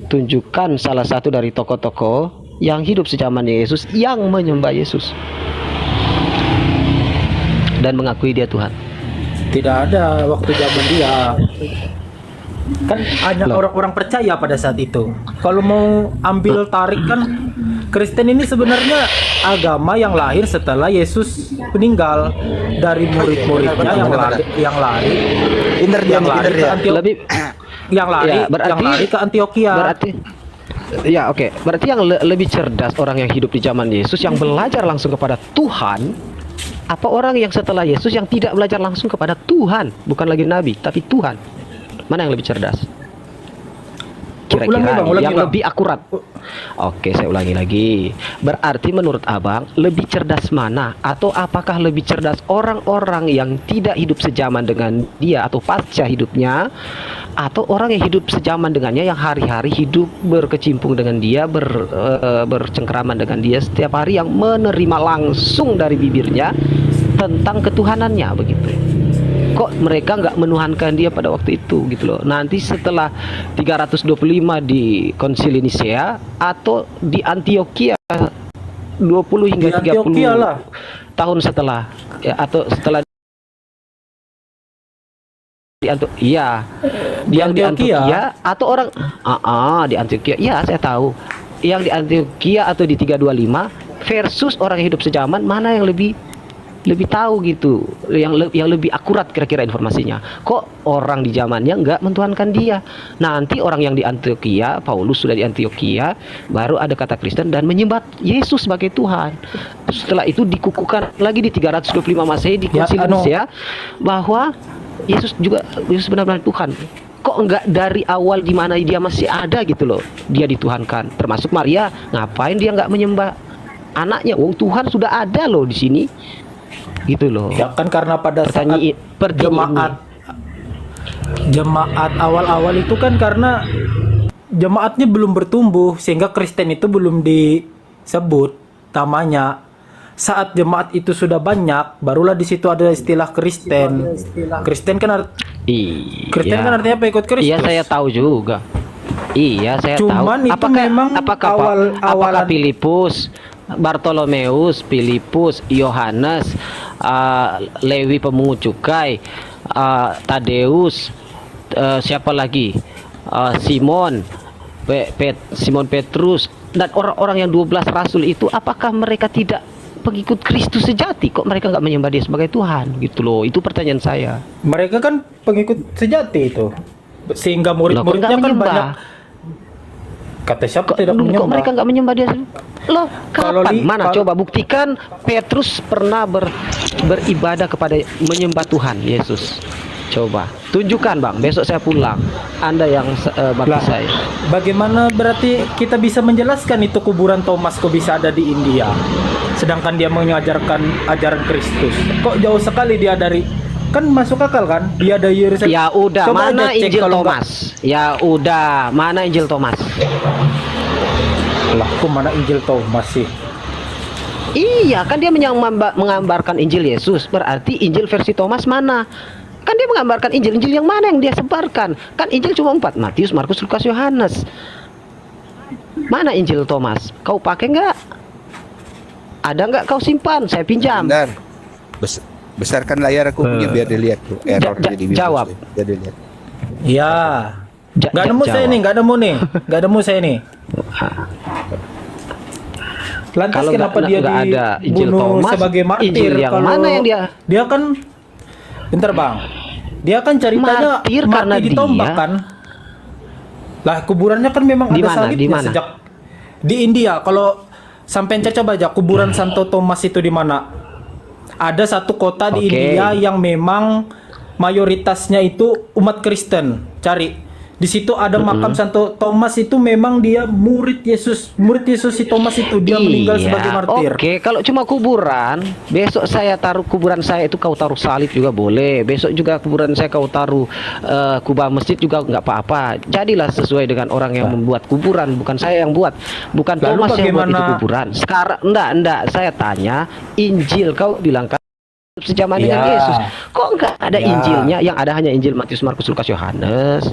B: tunjukkan salah satu dari tokoh-tokoh yang hidup sejaman Yesus yang menyembah Yesus dan mengakui dia Tuhan.
G: Tidak ada waktu zaman dia. Kan ada orang-orang percaya pada saat itu. Kalau mau ambil tarik kan, Kristen ini sebenarnya agama yang lahir setelah Yesus meninggal, dari murid-muridnya yang lari
C: Pinter dia, nih, pinter
G: ke
C: dia.
B: Lebih
G: yang lari
B: Ya, berarti-
G: yang lari ke Antioquia.
B: berarti ya oke, berarti yang lebih cerdas orang yang hidup di zaman Yesus yang belajar langsung kepada Tuhan, apa orang yang setelah Yesus yang tidak belajar langsung kepada Tuhan, bukan lagi nabi tapi Tuhan? Mana yang lebih cerdas? Kira-kira
G: Ulangi,
B: yang
G: Bang.
B: lebih akurat. Oke, saya ulangi lagi. Berarti menurut Abang lebih cerdas mana? Atau apakah lebih cerdas orang-orang yang tidak hidup sejaman dengan dia atau pasca hidupnya, atau orang yang hidup sejaman dengannya, yang hari-hari hidup berkecimpung dengan dia, bercengkraman dengan dia setiap hari, yang menerima langsung dari bibirnya tentang ketuhanannya, begitu? Kok mereka nggak menuhankan dia pada waktu itu gitu loh. Nanti setelah 325 di Konsili Nisea atau di Antioquia 20 hingga
G: Di Antioquia
B: 30
G: lah.
B: tahun setelah ya, atau setelah di Antioquia atau orang di Antioquia. Iya, saya tahu. Yang di Antioquia atau di 325 versus orang yang hidup sejaman, mana yang lebih lebih tahu gitu, yang lebih akurat kira-kira informasinya. Kok orang di zamannya nggak mentuhankan dia? Nanti orang yang di Antioquia, Paulus sudah di Antioquia, baru ada kata Kristen dan menyembah Yesus sebagai Tuhan. Setelah itu dikukuhkan lagi di 325 Masehi di Konsil Nicea bahwa Yesus benar-benar Tuhan. Kok enggak dari awal di mana dia masih ada gitu loh, dia dituhankan. Termasuk Maria, ngapain dia nggak menyembah anaknya? Wong Tuhan sudah ada loh di sini. Gitu loh.
G: Ya kan karena pada saat jemaat awal-awal itu kan karena jemaatnya belum bertumbuh sehingga Kristen itu belum disebut namanya. Saat jemaat itu sudah banyak, barulah di situ ada istilah Kristen. Kristen kan Kristen kan artinya pengikut Kristus.
B: Iya, saya tahu juga. Iya, saya
G: Cuman
B: tahu.
G: itu memang
B: Apakah Filipus, Bartolomeus, Filipus, Yohanes, Lewi pemungut cukai, Tadeus, siapa lagi? Simon Petrus dan orang-orang yang 12 rasul itu, apakah mereka tidak pengikut Kristus sejati? Kok mereka nggak menyembah dia sebagai Tuhan gitu loh? Itu pertanyaan saya.
G: Mereka kan pengikut sejati itu, sehingga murid-muridnya kan banyak. Kata siapa tidak menyembah?
B: Kok mereka nggak menyembah dia? Loh, kapan? Mana coba buktikan Petrus pernah beribadah kepada menyembah Tuhan Yesus. Coba tunjukkan bang, besok saya pulang. Anda yang bagi saya.
G: Bagaimana berarti kita bisa menjelaskan itu kuburan Thomas kok bisa ada di India, sedangkan dia mengajarkan ajaran Kristus? Kok jauh sekali dia dari, kan masuk akal kan? Dia dari Yerusalem.
B: Ya udah,
G: coba
B: mana Injil Thomas?
G: Ya
B: udah, mana Injil Thomas?
G: Lah, kok mana Injil Thomas sih?
B: Iya, kan dia menggambarkan Injil Yesus. Berarti Injil versi Thomas mana? Kan dia menggambarkan Injil yang mana yang dia sebarkan? Kan Injil cuma 4, Matius, Markus, Lukas, Yohanes. Mana Injil Thomas? Kau pakai nggak? Ada nggak kau simpan? Saya pinjam.
F: Benar. Besarkan layar aku punya biar dilihat tuh error jadi
B: jawab.
F: Biar dilihat.
G: Ya. Nggak nemu saya nih, nggak nemu saya nih. Lantas
B: kalau
G: kenapa dia
B: ada Injil
G: dibunuh
B: Thomas,
G: sebagai martir?
B: Injil yang
G: kalau
B: mana yang dia
G: kan, bentar bang, dia kan ceritanya
B: martir karena
G: mati ditombak
B: dia
G: kan? Lah kuburannya kan memang ada salibnya sejak di India. Kalau sampai coba aja kuburan Santo Thomas itu di mana? Ada satu kota di India yang memang mayoritasnya itu umat Kristen. Cari. Di situ ada makam Santo Thomas, itu memang dia murid Yesus si Thomas itu, dia meninggal sebagai martir.
B: Oke, kalau cuma kuburan, besok saya taruh kuburan saya itu kau taruh salib juga boleh. Besok juga kuburan saya kau taruh kubah masjid juga nggak apa-apa. Jadilah sesuai dengan orang yang membuat kuburan, bukan saya yang buat, bukan Thomas yang buat itu kuburan. Sekarang enggak, saya tanya Injil, kau bilang kan sejaman dengan Yesus. Kok nggak ada Injilnya? Yang ada hanya Injil Matius, Markus, Lukas, Yohanes.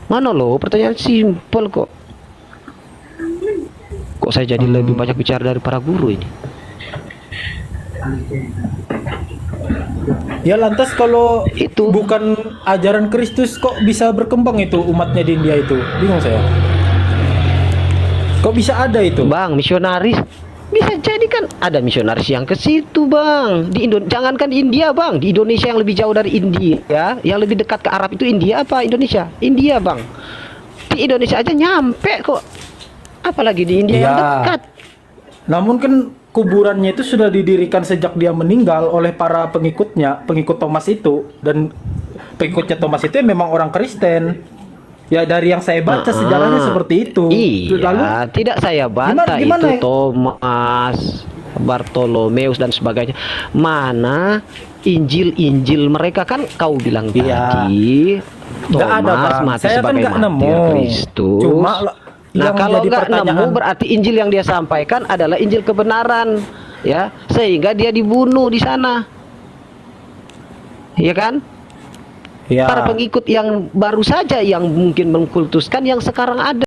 B: Mana loh, pertanyaan simpel kok. Kok saya jadi lebih banyak bicara dari para guru ini?
G: Ya lantas kalau
B: itu
G: bukan ajaran Kristus, kok bisa berkembang itu umatnya di India itu? Bingung saya. Kok bisa ada itu?
B: Bang, misionaris. Bisa jadi kan ada misionaris yang ke situ, Bang. Jangankan di India, Bang. Di Indonesia yang lebih jauh dari India, ya, yang lebih dekat ke Arab itu India apa Indonesia? India, Bang. Di Indonesia aja nyampe kok. Apalagi di India yang dekat.
G: Namun kan kuburannya itu sudah didirikan sejak dia meninggal oleh para pengikutnya, pengikut Thomas itu, dan pengikutnya Thomas itu memang orang Kristen. Ya dari yang saya baca sejarahnya seperti itu.
B: Iya,
G: lalu
B: tidak saya bantah itu Thomas, Bartolomeus dan sebagainya. Mana Injil mereka kan kau bilang tadi Thomas mati sebagai martir Kristus.
G: Cuma
B: nah kalau nggak nemu berarti Injil yang dia sampaikan adalah Injil kebenaran, ya, sehingga dia dibunuh di sana, ya kan? Para pengikut yang baru saja yang mungkin mengkultuskan yang sekarang ada.